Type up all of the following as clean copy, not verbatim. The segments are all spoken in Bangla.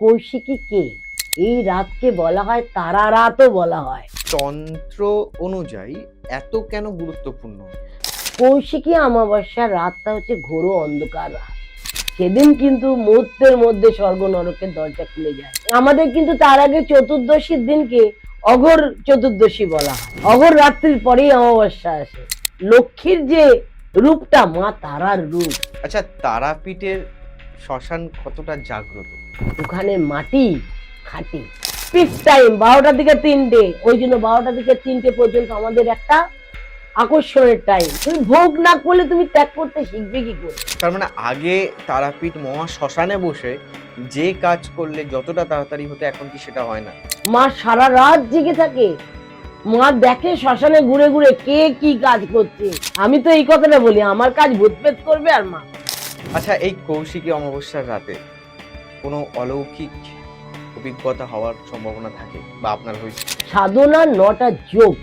কৌশিকী কে? এই রাতকে বলা হয় তারা রাতও বলা হয়। তন্ত্র অনুযায়ী এত কেন গুরুত্বপূর্ণ? কৌশিকী অমাবস্যার রাতটা হচ্ছে ঘোর অন্ধকার রাত। সেদিন কিন্তু মুহূর্তের মধ্যে স্বর্গ নরকের দরজা খুলে যায়। আমাদের কিন্তু তার আগে চতুর্দশীর দিনকে অঘোর চতুর্দশী বলা হয়। অঘোর রাত্রির পরেই অমাবস্যা আসে। লক্ষ্মীর যে রূপটা মা তারার রূপ। আচ্ছা, তারাপীঠের শ্মশান কতটা জাগ্রত? ওখানে মাটি খাঁটি। পিক টাইম 12টা থেকে 3টে, ওই জন্য 12টা থেকে 3টে পর্যন্ত আমাদের একটা আকর্ষণের টাইম। তুমি ভোগ না করলে তুমি ত্যাগ করতে শিখবে কি করে? তার মানে আগে তারাপীঠ মহা শ্মশানে বসে যে কাজ করলে যতটা তাড়াতাড়ি হতো, এখন কি সেটা হয় না? মা সারা রাত জেগে থাকে। মা দেখে শ্মশানে ঘুরে ঘুরে কে কি কাজ করছে। আমি তো এই কথাটা বলি, আমার কাজ ভূতপ্রেত করবে আর মা। আচ্ছা, এই কৌশিকী অমাবস্যার রাতে কোনো অলৌকিক অভিজ্ঞতা হওয়ার সম্ভাবনা থাকে বা আপনার হয়েছে? সাধনার 9টা যোগ।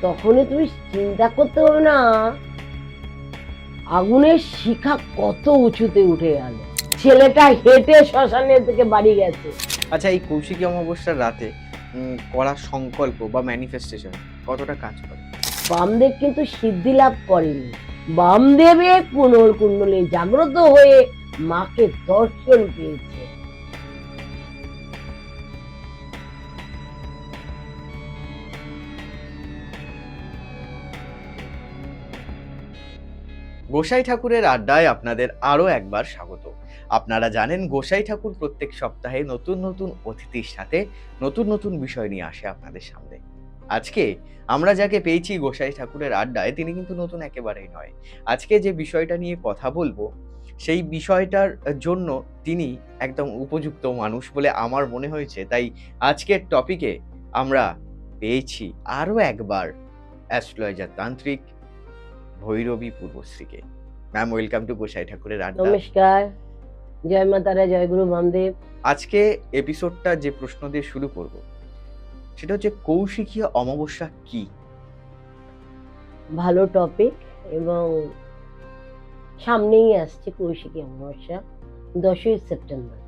তখনই তুমি চিন্তা করতে হবে না আগুনের শিখা কত উঁচুতে উঠে গেল। ছেলেটা হেঁটে শ্মশানের থেকে বাড়ি গেছে। আচ্ছা, এই কৌশিকী অমাবস্যার রাতে করা সংকল্প বা ম্যানিফেস্টেশন কতটা কাজ করে? বামদেব কিন্তু সিদ্ধি লাভ করেনি। বামদেবের পুনর্কুণ্ডলী জাগ্রত হয়ে মাকে দর্শন পেয়েছে। গোসাই ঠাকুরের আড্ডায় আপনাদের আরো একবার স্বাগত। আপনারা জানেন গোসাই ঠাকুর প্রত্যেক সপ্তাহে নতুন নতুন অতিথির সাথে নতুন নতুন বিষয় নিয়ে আসে আপনাদের সামনে। আজকে আমরা যাকে পেয়েছি গোসাই ঠাকুরের আড্ডায়, তিনি কিন্তু নতুন একেবারেই নয়। আজকে যে বিষয়টা নিয়ে কথা বলবো, সেই বিষয়টার জন্য তিনি একদম উপযুক্ত মানুষ বলে আমার মনে হয়েছে। তাই আজকের টপিকে আমরা পেয়েছি আরো একবার অ্যাস্ট্রোলজার তান্ত্রিক ভৈরবী পূর্বশ্রীকে। ম্যাম, ওয়েলকাম টু গোসাই ঠাকুরের আড্ডা। নমস্কার, জয় মা তারা, জয় গুরু বামদেব। আজকে এপিসোডটা যে প্রশ্ন দিয়ে শুরু করব, সেটা হচ্ছে কৌশিকী অমাবস্যা কি? ভালো টপিক। এবং সামনেই আসছে কৌশিকী অমাবস্যা, 10ই সেপ্টেম্বর।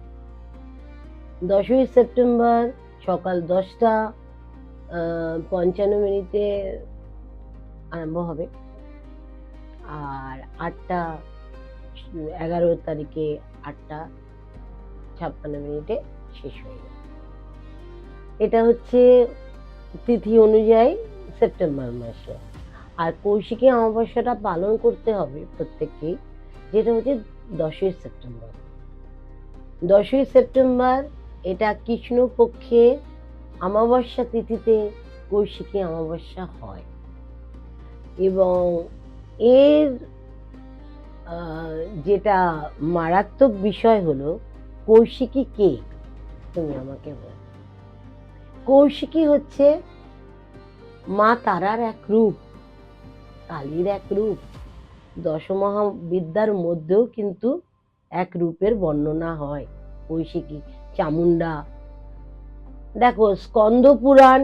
10ই সেপ্টেম্বর সকাল 10টা 55 আরম্ভ হবে, আর 11 তারিখে 8টা 56 শেষ হয়ে যাবে। এটা হচ্ছে তিথি অনুযায়ী সেপ্টেম্বর মাসে। আর কৌশিকী অমাবস্যাটা পালন করতে হবে প্রত্যেককেই, যেটা হচ্ছে 10ই সেপ্টেম্বর। 10ই সেপ্টেম্বর এটা কৃষ্ণপক্ষে অমাবস্যা তিথিতে কৌশিকী অমাবস্যা হয়। এবং এর যেটা মারাত্মক বিষয় হলো, কৌশিকী কে? তুমি আমাকে বলো। কৌশিকী হচ্ছে মা তারার এক রূপ, কালীর এক রূপ। দশমহাবিদ্যার মধ্যেও কিন্তু এক রূপের বর্ণনা হয় কৌশিকী, চামুন্ডা। দেখো, স্কন্দ পুরাণ,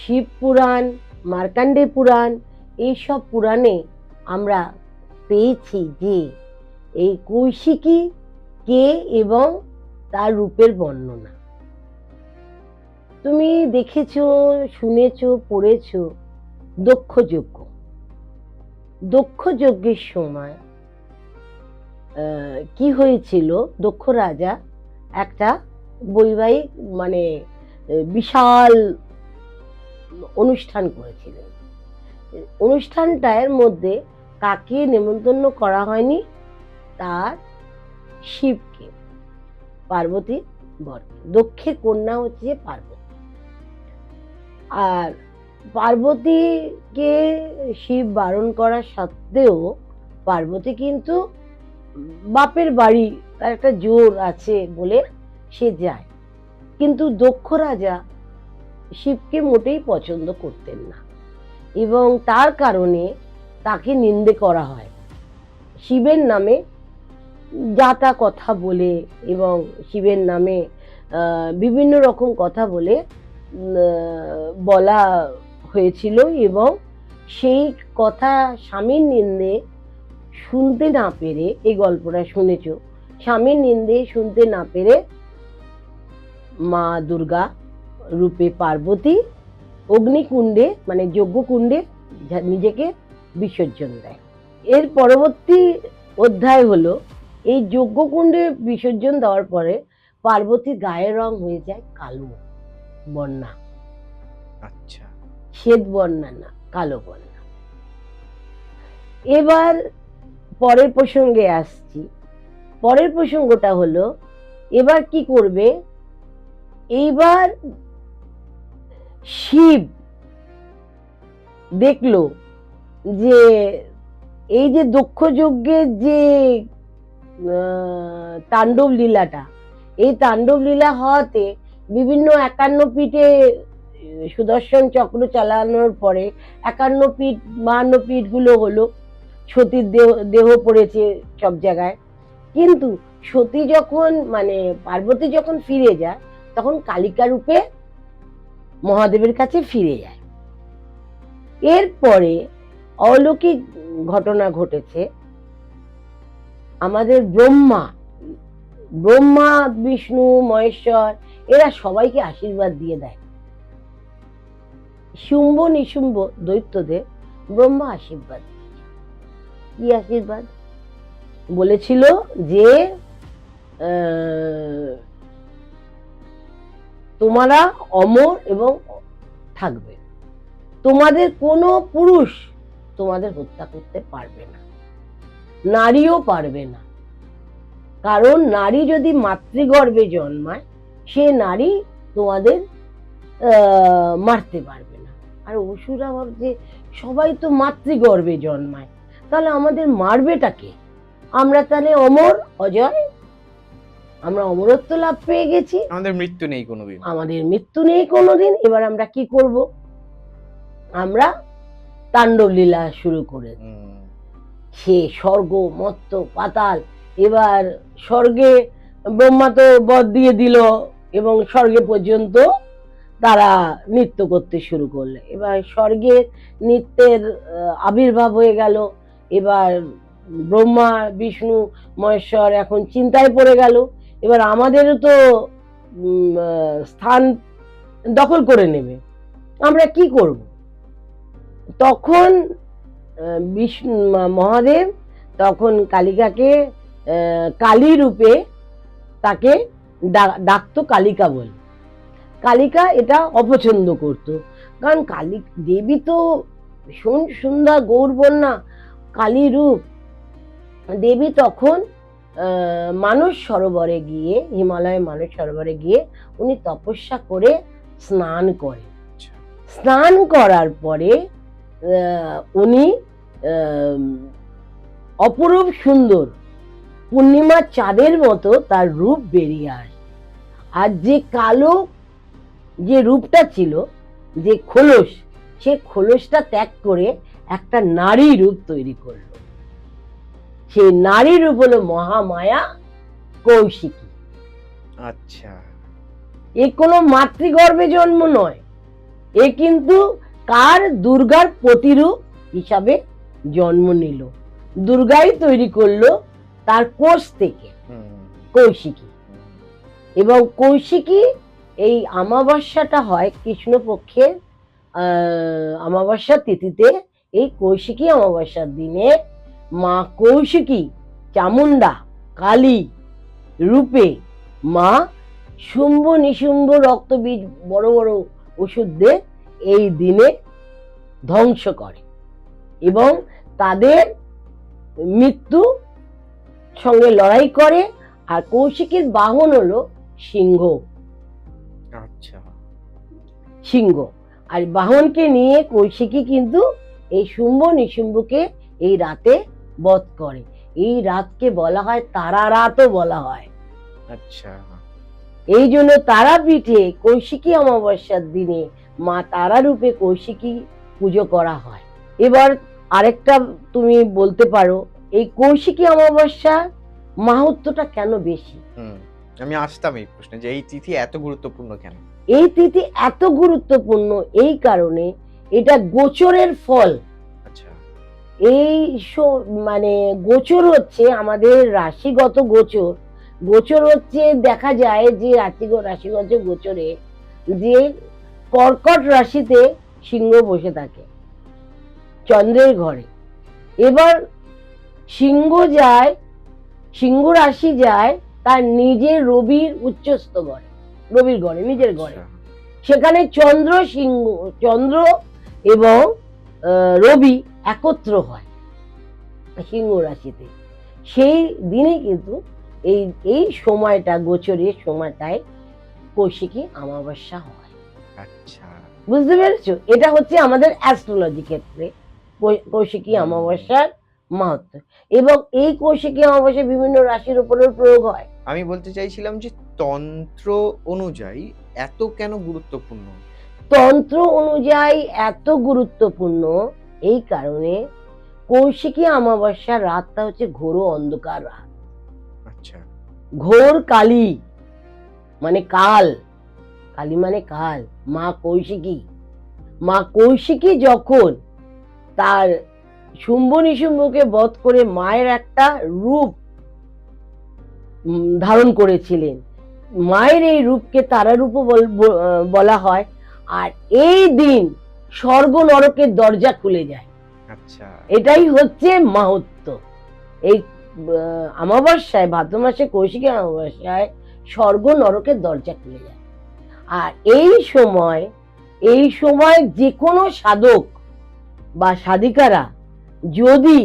শিব পুরাণ, মার্কাণ্ডে পুরাণ, এইসব পুরাণে আমরা পেয়েছি যে এই কৌশিকী কে এবং তার রূপের বর্ণনা। তুমি দেখেছো, শুনেছো, পড়েছো দক্ষ যজ্ঞ। দক্ষ যজ্ঞের সময় কি হয়েছিল, দক্ষ রাজা একটা বৈবাহিক বিশাল অনুষ্ঠান করেছিলেন। অনুষ্ঠানটার মধ্যে কাকে নেমন্তন্ন করা হয়নি? তার শিবকে, পার্বতী বর। দক্ষের কন্যা হচ্ছে পার্বতী। আর পার্বতীকে শিব বারণ করা সত্ত্বেও পার্বতী কিন্তু বাপের বাড়ি, তার একটা জোর আছে বলে সে যায়। কিন্তু দক্ষ রাজা শিবকে মোটেই পছন্দ করতেন না, এবং তার কারণে তাকে নিন্দে করা হয়। শিবের নামে যা তা কথা বলে এবং শিবের নামে বিভিন্ন রকম কথা বলে বলা হয়েছিল। এবং সেই কথা স্বামীর নিন্দে শুনতে না পেরে, এই গল্পটা শুনেছ, স্বামীর নিন্দে শুনতে না পেরে মা দুর্গা রূপে পার্বতী অগ্নিকুণ্ডে মানে যজ্ঞকুণ্ডে নিজেকে বিসর্জন দেয়। এর পরবর্তী অধ্যায় হলো এই যজ্ঞকুণ্ডে বিসর্জন দেওয়ার পরে পার্বতীর গায়ের রং হয়ে যায় কালো বর্ণা, আচ্ছা, শ্বেত বর্ণা না, কালো বর্ণা। এবার পরের প্রসঙ্গে আসছি। পরের প্রসঙ্গটা হলো এবার কি করবে, এইবার শিব দেখলো যে এই যে দক্ষ যজ্ঞের যে তাণ্ডব লীলাটা, এই তাণ্ডব লীলা হওয়াতে বিভিন্ন 51 পীঠে সুদর্শন চক্র চালানোর পরে 51 পীঠ 52 পীঠ গুলো হলো, সতীর দেহ পড়েছে সব জায়গায়। কিন্তু সতী যখন মানে পার্বতী যখন ফিরে যায় তখন কালিকা রূপে মহাদেবের কাছে ফিরে যায়। এরপরে অলৌকিক ঘটনা ঘটেছে। আমাদের ব্রহ্মা বিষ্ণু মহেশ্বর এরা সবাইকে আশীর্বাদ দিয়ে দেয়। শুম্ভ নিশুম্ভ দৈত্যদের ব্রহ্মা আশীর্বাদ দিয়েছে। কি আশীর্বাদ বলেছিল যে তোমরা অমর এবং থাকবে, তোমাদের কোনো পুরুষ তোমাদের হত্যা করতে পারবে না, নারীও পারবে না। কারণ নারী যদি মাতৃগর্ভে জন্মায় সে নারী তোমাদের মারতে পারবে না। আর অসুরা ভাবছে সবাই তো মাতৃগর্ভে জন্মায়, তাহলে আমাদের মারবেটাকে? আমরা তাহলে অমর অজয়, আমরা অমরত্ব লাভ পেয়ে গেছি, আমাদের মৃত্যু নেই কোনোদিন, আমাদের মৃত্যু নেই কোনোদিন। এবার আমরা কি করব? আমরা তাণ্ডব লীলা শুরু করে সে স্বর্গ মর্ত্য পাতাল। এবার স্বর্গে ব্রহ্মা তো বর দিয়ে দিল এবং স্বর্গে পর্যন্ত তারা নৃত্য করতে শুরু করলে। এবার স্বর্গের নৃত্যের আবির্ভাব হয়ে গেল। এবার ব্রহ্মা বিষ্ণু মহেশ্বর এখন চিন্তায় পড়ে গেল, এবার আমাদেরও তো স্থান দখল করে নেবে, আমরা কি করব? তখন বিষ্ণু মহাদেব তখন কালিকাকে কালী রূপে তাকে ডাকতো কালিকা বলে। কালিকা এটা অপছন্দ করত, কারণ কালী দেবী তো ভীষণ সুন্দর গৌরবর্ণা কালী রূপ। দেবী তখন মানস সরোবরে গিয়ে, হিমালয়ের মানস সরোবরে গিয়ে উনি তপস্যা করে স্নান করেন। স্নান করার পরে উনি অপরূপ সুন্দর পূর্ণিমার চাঁদের মতো তার রূপ বেরিয়ে আসে। আর যে কালো যে রূপটা ছিল, যে খোলস, সে খোলসটা ত্যাগ করে একটা নারী রূপ তৈরি করলো। সেই নারী রূপ হলো মহামায়া কৌশিকী। আচ্ছা, এ কোনো মাতৃগর্ভে জন্ম নয়, এ কিন্তু কার দুর্গার প্রতিরূপ হিসাবে জন্ম নিল। দুর্গাই তৈরি করলো তার কোষ থেকে কৌশিকী। এবং কৌশিকী এই অমাবস্যাটা হয় কৃষ্ণপক্ষের অমাবস্যা তিথিতে। এই কৌশিকী অমাবস্যার দিনে মা কৌশিকী চামুন্ডা কালী রূপে মা শুম্ভ নিশুম্ভ রক্তবীজ বড় বড় ওষুধদের এই দিনে ধ্বংস করে এবং তাদের মৃত্যু সঙ্গে লড়াই করে। আর কৌশিকীর বাহন হলো সিংহ। আচ্ছা, সিংহ আর বাহনকে নিয়ে কৌশিকী কিন্তু এই শুম্ভ নিশুম্ভকে এই রাতে বধ করে। এই রাতকে বলা হয় তারা রাতও বলা হয়। আচ্ছা, এই জন্য তারাপীঠে কৌশিকী অমাবস্যার দিনে মা তারা রূপে কৌশিকী পুজো করা হয়। এবার আরেকটা তুমি বলতে পারো, এই কৌশিকী অমাবস্যার মাহাত্ম্যটা কেন বেশি? আমি আসতাম এই প্রশ্নে যে এই তিথি এত গুরুত্বপূর্ণ কেন? এই তিথি এত গুরুত্বপূর্ণ এই কারণে, এটা গোচরের ফল। আচ্ছা, এই মানে গোচর হচ্ছে আমাদের রাশিগত গোচর। গোচর হচ্ছে, দেখা যায় যে রাশিগত গোচরে যে কর্কট রাশিতে সিংহ বসে থাকে চন্দ্রের ঘরে। এবার সিংহ রাশি যায় তার নিজের রবির উচ্চস্থ ঘরে, রবির ঘরে, নিজের ঘরে। সেখানে চন্দ্র এবং রবি একত্র হয় সিংহ রাশিতে। সেই দিনে কিন্তু এই সময়টা, গোচরের সময়টায় কৌশিকী অমাবস্যা হয়। আচ্ছা, বুঝতে পেরেছো? এটা হচ্ছে আমাদের অ্যাস্ট্রোলজি ক্ষেত্রে কৌশিকী অমাবস্যার মাহাত্ম্য। এবং এই কৌশিকী অমাবস্যা বিভিন্ন রাশির উপরেও প্রয়োগ হয়। আমি বলতে চাইছিলাম যে তন্ত্র অনুযায়ী এত কেন গুরুত্বপূর্ণ? তন্ত্র অনুযায়ী এত গুরুত্বপূর্ণ এই কারণে, কৌশিকী অমাবস্যার রাতটা হচ্ছে ঘোর অন্ধকার রাত। আচ্ছা, ঘোর কালী মানে কাল, কালী মানে কাল। মা কৌশিকী যখন তার শুম্ভ নিশুম্ভকে বধ করে মায়ের একটা রূপ ধারণ করেছিলেন, মায়ের এই রূপকে তারা রূপও বলা হয়। আর এই দিন স্বর্গ নরকের দরজা খুলে যায়। আচ্ছা, এটাই হচ্ছে মাহাত্ম্য। এই অমাবস্যায়, ভাদ্র মাসে কৌশিকী অমাবস্যায় স্বর্গ নরকের দরজা খুলে যায়। আর এই সময় যে কোনো সাধক বা সাধিকারা যদি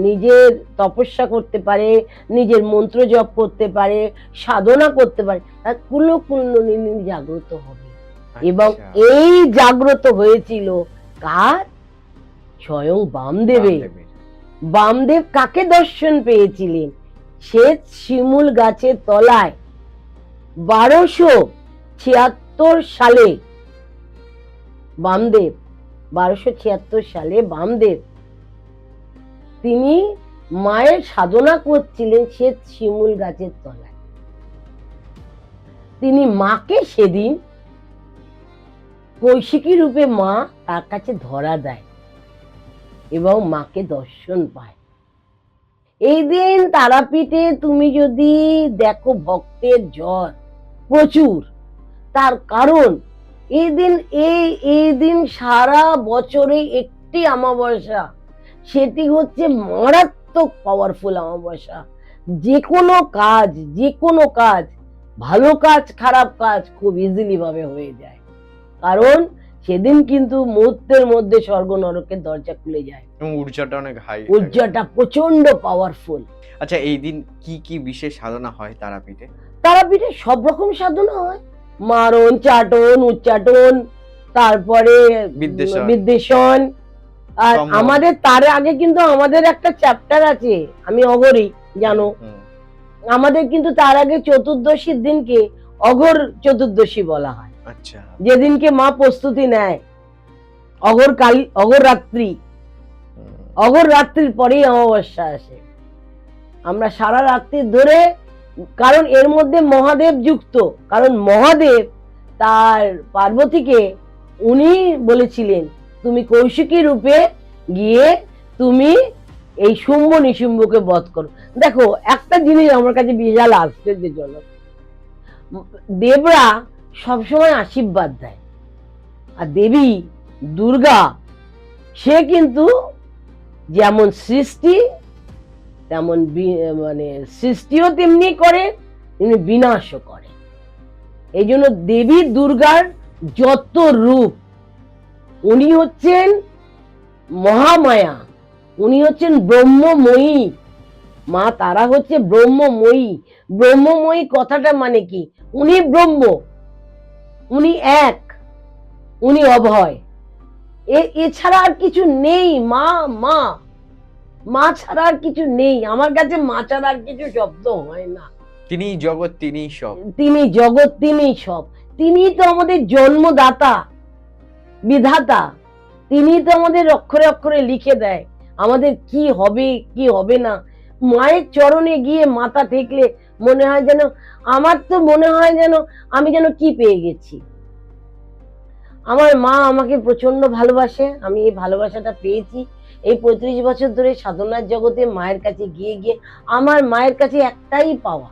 নিজের তপস্যা করতে পারে, নিজের মন্ত্র জপ করতে পারে, সাধনা করতে পারে, তার কুণ্ডলিনী জাগ্রত হবে। এবং এই জাগ্রত হয়েছিল কার? স্বয়ং বামদেব কাকে দর্শন পেয়েছিলেন? শ্বেত শিমুল গাছের তলায় 1276 সালে বামদেব তিনি মায়ের সাধনা করছিলেন শ্বেত শিমুল গাছের তলায়। তিনি মাকে সেদিন কৌশিকী রূপে মা তার কাছে ধরা দেয় এবং মাকে দর্শন পায়। এই দিন তারাপীঠে তুমি যদি দেখো ভক্তের ঝড় প্রচুর, তার কারণ এই দিন সারা বছরে একটি অমাবস্যা, সেটি হচ্ছে মারাত্মক পাওয়ারফুল অমাবস্যা। যে কোনো কাজ, ভালো কাজ খারাপ কাজ খুব ইজিলি ভাবে হয়ে যায়, কারণ সেদিন কিন্তু মুহূর্তের মধ্যে স্বর্গ নরকের দরজা খুলে যায়। ঊর্জাটা অনেক হাই, ঊর্জাটা প্রচন্ড পাওয়ারফুল। আচ্ছা, এই দিন কি কি বিশেষ সাধনা হয় তারাপীঠে? তারাপীঠে সব রকম সাধনা হয়, মারণ, চাটন, উচ্চাটন, তারপরে বিদ্বেষণ। আর আমাদের তার আগে কিন্তু আমাদের একটা চ্যাপ্টার আছে, আমি অঘরী, জানো, আমাদের কিন্তু তার আগে চতুর্দশীর দিনকে অঘর চতুর্দশী বলা হয়। আচ্ছা, যেদিনকে মা প্রস্তুতি নেয়, অঘর রাত্রির পরেই অমাবস্যা আসে। আমরা সারা রাত্রি ধরে, কারণ এর মধ্যে মহাদেব যুক্ত, কারণ মহাদেব তার পার্বতীকে উনি বলেছিলেন তুমি কৌশিকী রূপে গিয়ে তুমি এই শুম্ভ নিশুম্ভকে বধ করো। দেখো একটা জিনিস আমার কাছে বিশাল আশ্চর্যজনক, দেবরা সবসময় আশীর্বাদ দেয়, আর দেবী দুর্গা সে কিন্তু যেমন সৃষ্টিও তেমনি করে, তেমনি বিনাশও করে। এই জন্য দেবী দুর্গার যত রূপ, উনি হচ্ছেন মহামায়া, উনি হচ্ছেন ব্রহ্মময়ী। মা তারা হচ্ছে ব্রহ্মময়ী। ব্রহ্মময়ী কথাটা মানে কি? উনি ব্রহ্ম, উনি এক, উনি অভয়, এছাড়া আর কিছু নেই। মা ছাড়া আর কিছু নেই। আমার কাছে মা ছাড়া আর কিছু শব্দ হয় না। তিনি জগৎ, তিনি সব, তিনি সব। তিনি তো আমাদের জন্মদাতা, বিধাতা। তিনি তো আমাদের অক্ষরে অক্ষরে লিখে দেয় আমাদের কি হবে কি হবে না। মায়ের চরণে গিয়ে মাথা ঠেকলে মনে হয় যেন, আমার তো মনে হয় যেন আমি যেন কি পেয়ে গেছি। আমার মা আমাকে প্রচন্ড ভালোবাসে, আমি এই ভালোবাসাটা পেয়েছি এই 35 বছর ধরে সাধনার জগতে মায়ের কাছে গিয়ে গিয়ে আমার মায়ের কাছে একটাই পাওয়া,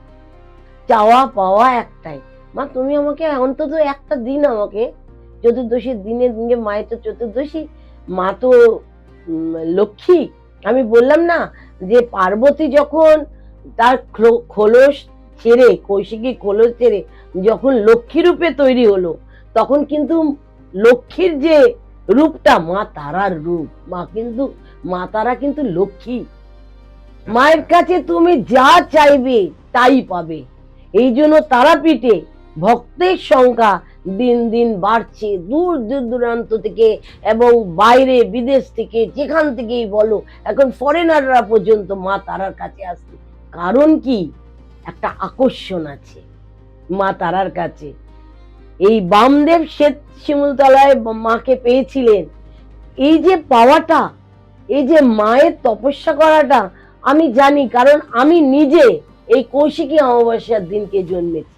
চাওয়া পাওয়া একটাই, মা তুমি আমাকে অন্তত একটা দিন আমাকে চতুর্দশীর দিনে দিনে, মায়ের তো চতুর্দশী, মা তো লক্ষ্মী। আমি বললাম না যে পার্বতী যখন তার খোলস ছেড়ে, কৌশিকী খোলস ছেড়ে যখন লক্ষ্মী রূপে তৈরি হলো, তখন কিন্তু লক্ষ্মীর যে রূপটা মা তারার রূপ, মা তারা কিন্তু লক্ষ্মী। মায়ের কাছে তুমি যা চাইবে তাই পাবে। এই জন্য তারাপীঠে ভক্তের সংখ্যা দিন দিন বাড়ছে, দূর দূর দূরান্ত থেকে এবং বাইরে বিদেশ থেকে যেখান থেকেই বলো, এখন ফরেনাররা পর্যন্ত মা তারার কাছে আসছে। কারণ কি? একটা আকর্ষণ আছে মা তারার কাছে। এই বামদেব শ্বেত শিমুলতলায় মাকে পেয়েছিলেন, এই যে পাওয়াটা, এই যে মায়ের তপস্যা করাটা আমি জানি, কারণ আমি নিজে এই কৌশিকী অমাবস্যার দিনকে জন্মেছি।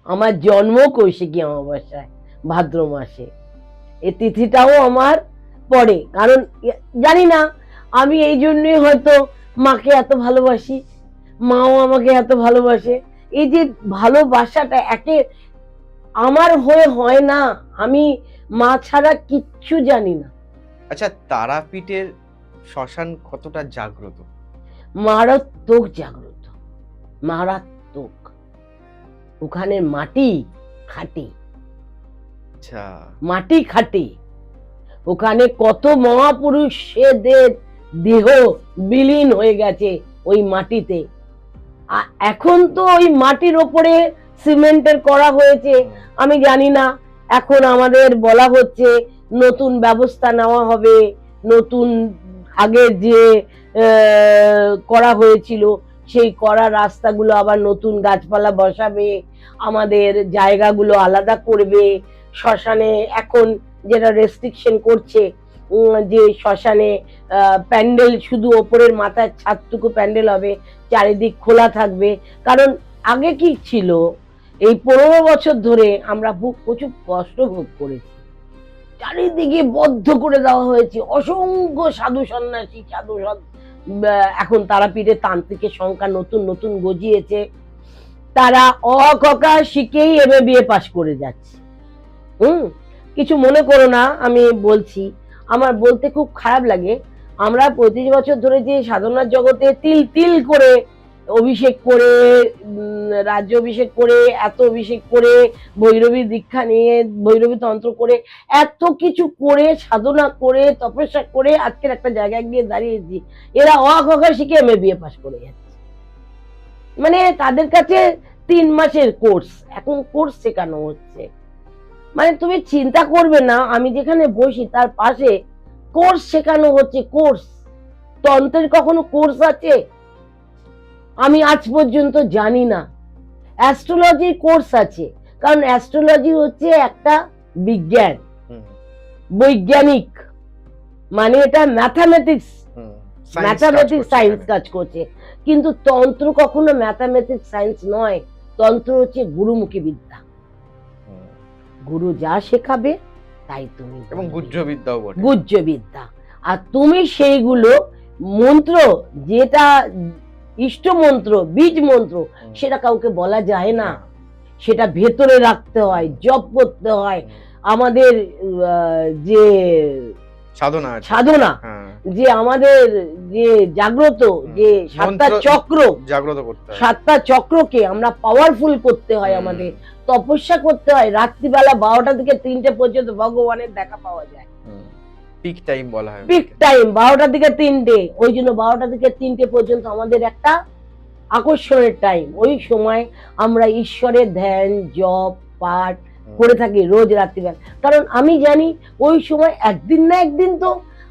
আমার জন্ম কৌশিকী অমাবস্যায়, ভাদ্র মাসে। এই তিথিটাও আমার পড়ে, কারণ জানি না, আমি এই জন্যই হয়তো মাকে এত ভালোবাসি, মাও আমাকে এত ভালোবাসে। এই যে ভালোবাসাটা একে আমার হয়ে হয় না, আমি মা ছাড়া কিচ্ছু জানি না। আচ্ছা, তারাপীঠের শ্মশান কতটা জাগ্রত? মারাত্মক জাগ্রত, মারাত্মক। ওখানে মাটি খাঁটি, আচ্ছা, মাটি খাঁটি। ওখানে কত মহাপুরুষদের দেহ বিলীন হয়ে গেছে ওই মাটিতে। এখন তো ওই মাটির ওপরে সিমেন্টের করা হয়েছে, আমি জানি না। এখন আমাদের বলা হচ্ছে নতুন ব্যবস্থা নেওয়া হবে, নতুন আগের যে করা হয়েছিল সেই করা রাস্তাগুলো আবার নতুন গাছপালা বসাবে, আমাদের জায়গাগুলো আলাদা করবে। শ্মশানে এখন যেটা রেস্ট্রিকশন করছে, যে শ্মশানে প্যান্ডেল শুধু ওপরের মাথার ছাদটুকু প্যান্ডেল হবে, চারিদিক খোলা থাকবে। কারণ আগে কি ছিল, এই 15 বছর ধরে আমরা প্রচুর কষ্ট ভোগ করেছি, চারিদিকে বদ্ধ করে দেওয়া হয়েছে। অসংখ্য সাধু সন্ন্যাসী, এখন তারাপীঠে তান্ত্রিকের সংখ্যা নতুন নতুন গজিয়েছে, তারা অ ক খ শিখেই MA পাস করে যাচ্ছে। কিছু মনে করো না, আমি বলছি, আমার বলতে খুব খারাপ লাগে। আমরা 35 বছর ধরে যে সাধনার জগতে তিল তিল করে অভিষেক করে, রাজ্য অভিষেক করে, এত অভিষেক করে, ভৈরবী দীক্ষা নিয়ে, ভৈরবী তন্ত্র করে, এত কিছু করে, সাধনা করে, তপস্যা করে আজকের একটা জায়গায় গিয়ে দাঁড়িয়েছি, এরা অ ক খ শিখে MA পাস করে যাচ্ছে। মানে তাদের কাছে 3 মাসের কোর্স, এখন কোর্স শেখানো হচ্ছে। মানে তুমি চিন্তা করবে না, আমি যেখানে বসি তার পাশে কোর্স শেখানো হচ্ছে। কোর্স, তন্ত্রের কখনো কোর্স আছে? আমি আজ পর্যন্ত জানি না। অ্যাস্ট্রোলজির কোর্স আছে, কারণ অ্যাস্ট্রোলজি হচ্ছে একটা বিজ্ঞান, বৈজ্ঞানিক, মানে এটা ম্যাথামেটিক্স সায়েন্স কাজ করছে। কিন্তু তন্ত্র কখনো ম্যাথামেটিক্স সায়েন্স নয়, তন্ত্র হচ্ছে গুরুমুখী বিদ্যা। গুরু যা শেখাবে তাই তুমি, এবং গুহ্য বিদ্যাও বটে, গুহ্য বিদ্যা। আর তুমি সেইগুলো মন্ত্র, যেটা ইষ্ট মন্ত্র, বীজ মন্ত্র, সেটা কাউকে বলা যায় না, সেটা ভেতরে রাখতে হয়, জপ করতে হয়। আমাদের যে সাধনা, যে আমাদের যে জাগ্রত, যে 7টা চক্র, জাগ্রত করতে হয়, 7টা চক্রকে আমরা পাওয়ারফুল করতে হয়, আমাদের তপস্যা করতে হয়। রাত্রিবেলা 12টা থেকে 3টে পর্যন্ত ভগবানের দেখা পাওয়া যায়। পিক টাইম বলা হয়, পিক টাইম 12টা থেকে 3টে। ওই জন্য 12টা থেকে 3টে পর্যন্ত আমাদের একটা আকর্ষণের টাইম। ওই সময় আমরা ঈশ্বরের ধ্যান, জপ, পাঠ করে থাকি রোজ রাত্রিবেলা। কারণ আমি জানি ওই সময় একদিন না একদিন তো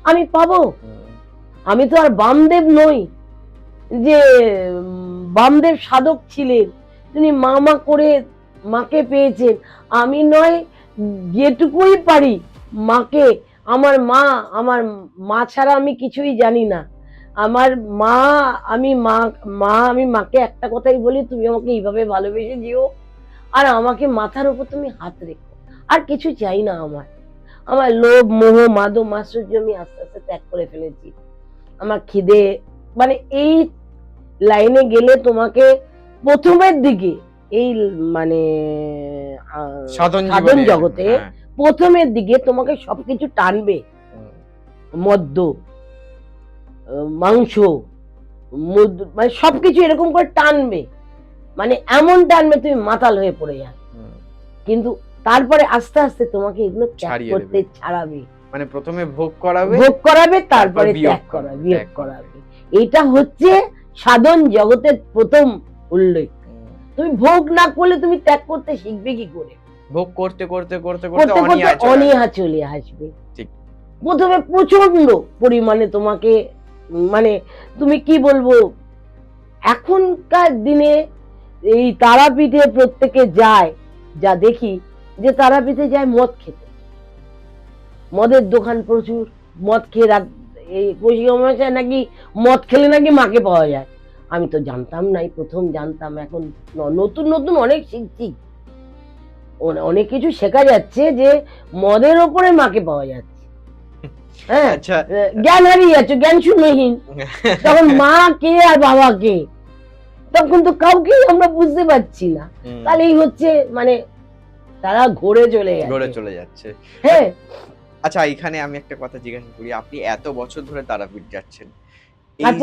আমি পাবো। আমি তো আর বামদেব নই যে বামদেব সাধক ছিলেন, তিনি মা করে মাকে পেয়েছেন। আমি নয়, যেটুকুই পারি মাকে, আমার মা ছাড়া আমি কিছুই জানি না। আমার মা, আমি মাকে একটা কথাই বলি, তুমি আমাকে এইভাবে ভালোবেসে দিও, আর আমাকে মাথার উপর তুমি হাত রেখো, আর কিছু চাই না আমার। আমার লোভ মোহ মাদক মাৎসর্য আমি আস্তে আস্তে ত্যাগ করে ফেলেছি। আমার খিদে, মানে এই লাইনে গেলে তোমাকে প্রথমের দিকে এই মানে সাধন সাধন জীবনে, জগতে হ্যাঁ। প্রথমের দিকে তোমাকে সবকিছু টানবে, মদ্য, মাংস, মানে সবকিছু এরকম করে টানবে, মানে এমন টানবে তুমি মাতাল হয়ে পড়ে যাবে। কিন্তু তারপরে আস্তে আস্তে তোমাকে এগুলো ত্যাগ ছাড়িয়ে করতে দেবে। ছাড়াবে, মানে প্রথমে ভোগ করাবে, ভোগ করাবে, তারপরে তারপর বিয়োগ ত্যাগ করাবে, করাবে, বিয়োগ ত্যাগ করাবে। এটা হচ্ছে সাধন জগতের প্রথম উল্লেখ। তুমি ভোগ না করলে তুমি ত্যাগ করতে শিখবে কি করে? ভোগ করতে করতে করতে করতে করতে করতে অনীহা চলে আসবে। ঠিক। প্রথমে প্রচন্ড পরিমাণে তোমাকে, মানে তুমি কি বলবো, এখনকার দিনে এই তারাপীঠে প্রত্যেকে যায়, যা দেখি যে তারাপীঠে যায় মদ খেতে, মদের দোকান প্রচুর, মদ খেয়ে রাত, এই কৌশিক অমাবস্যায় নাকি মদ খেলে নাকি মাকে পাওয়া যায়। আমি তো জানতাম নাই, প্রথম জানতাম। এখন নতুন নতুন অনেক শিখছি, অনেক কিছু শেখা যাচ্ছে যে মদের ওপরে মাকে পাওয়া যাচ্ছে। হ্যাঁ, আচ্ছা, জ্ঞান হারিয়ে যাচ্ছে, জ্ঞান শূন্যহীন। তখন মা কে আর বাবা কে, তখন তো কাউকেই আমরা বুঝতে পারছি না। তাহলে এই হচ্ছে, মানে তারা ঘুরে চলে যাচ্ছে। হ্যাঁ। আচ্ছা, এখানে আমি একটা কথা জিজ্ঞাসা করি, আপনি এত বছর ধরে তারাপীঠ যাচ্ছেন, আর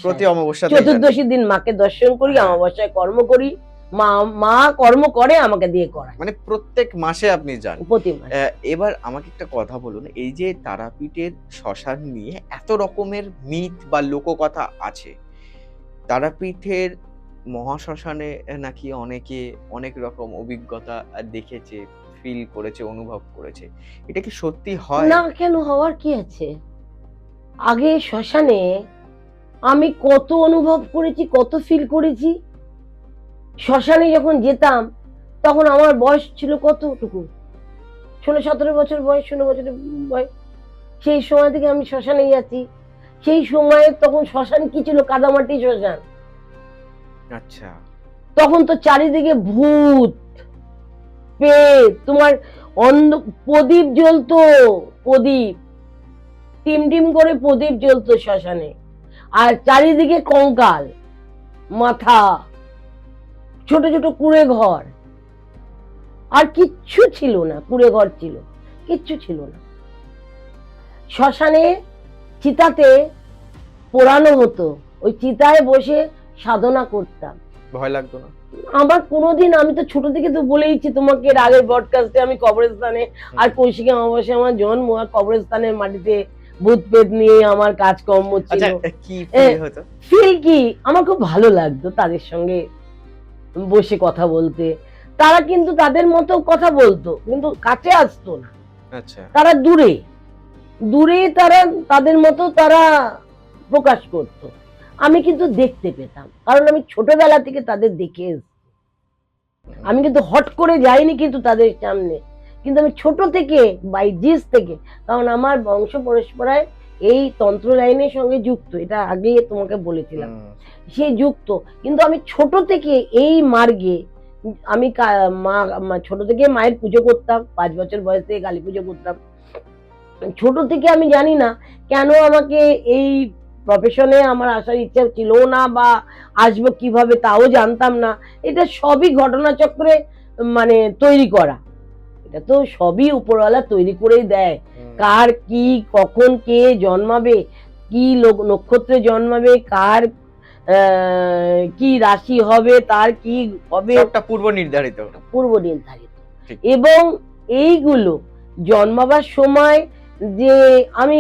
প্রতি অমাবস্যায় চতুর্দশীর দিন মাকে দর্শন করি, অমাবস্যায় কর্ম করি, মা কর্ম করে আমাকে দিয়ে করায়, মানে প্রত্যেক মাসে আপনি যান প্রতি মাসে। এবার আমাকে একটা কথা বলুন, এই যে তারাপীঠের শ্মশান নিয়ে এত রকমের মিথ বা লোককথা আছে, তারাপীঠের মহাশ্মশানে নাকি অনেকে অনেক রকম অভিজ্ঞতা দেখেছে, ফিল করেছে, অনুভব করেছে, এটা কি সত্যি হয়? না, কেন হওয়ার কি আছে? আগে শ্মশানে আমি কত অনুভব করেছি, কত ফিল করেছি। শ্মশানে যখন যেতাম তখন আমার বয়স ছিল কতটুকু, 16-17 বছর বয়স, 16 বছরের বয়স। সেই সময় থেকে আমি শ্মশানে যাচ্ছি। সেই সময় তখন শ্মশান কি ছিল? কাদামাটি শ্মশান। আচ্ছা, তখন তো চারিদিকে ভূত পেট, তোমার প্রদীপ জ্বলতো, প্রদীপ টিম টিম করে প্রদীপ জ্বলতো শ্মশানে, আর চারিদিকে কঙ্কাল, মাথা, ছোট ছোট কুঁড়ে ঘর, আর কিচ্ছু ছিল না। কুঁড়ে ঘর ছিল, কিচ্ছু ছিল না। শ্মশানে চিতাতে পোড়ানো হতো, ওই চিতায় বসে সাধনা করতাম। ভয় লাগতো না? আমার কোনোদিন, আমি তো ছোট থেকে তো বলেইছি তোমাকে এর আগের ব্রডকাস্টে, আমি কবরস্থানে আর কৌশিকী অমাবস্যা আমার জন্ম, আর কবরস্থানের মাটিতে ভূত পেট নিয়ে আমার কাজকর্ম ছিল। কি ফিল হতো? ফিল কি, আমার খুব ভালো লাগতো তাদের সঙ্গে বসে কথা বলতে। তারা কিন্তু তাদের মতো কথা বলতো, কিন্তু কাছে আসতো না। আচ্ছা, তারা দূরে দূরে, তারা তাদের মতো তারা প্রকাশ করত। আমি কিন্তু দেখতে পেতাম, কারণ আমি ছোটবেলা থেকে তাদের দেখে এসেছি। আমি কিন্তু হট করে যাইনি কিন্তু তাদের সামনে, কিন্তু আমি ছোট থেকে বাই জিস থেকে, কারণ আমার বংশ পরম্পরায় এই তন্ত্র লাইনের সঙ্গে যুক্ত, এটা আগে তোমাকে বলেছিলাম, সে যুক্ত। কিন্তু আমি ছোট থেকে এই মার্গে, আমি ছোট থেকে মায়ের পুজো করতাম, 5 বছর বয়স থেকে কালী পুজো করতাম। ছোট থেকে আমি জানি না কেন আমাকে এই প্রফেশনে আমার আসার ইচ্ছা ছিল না, বা আসবো কিভাবে তাও জানতাম না। এটা সবই ঘটনাচক্রে মানে তৈরি করা, এটা তো সবই উপরওয়ালা তৈরি করেই দেয়। কার কি কখন কে জন্মাবে, কি নক্ষত্রে জন্মাবে, কার কি রাশি হবে, তার কি হবে, সবটা পূর্ব নির্ধারিত। এবং এইগুলো জন্মাবার সময় যে আমি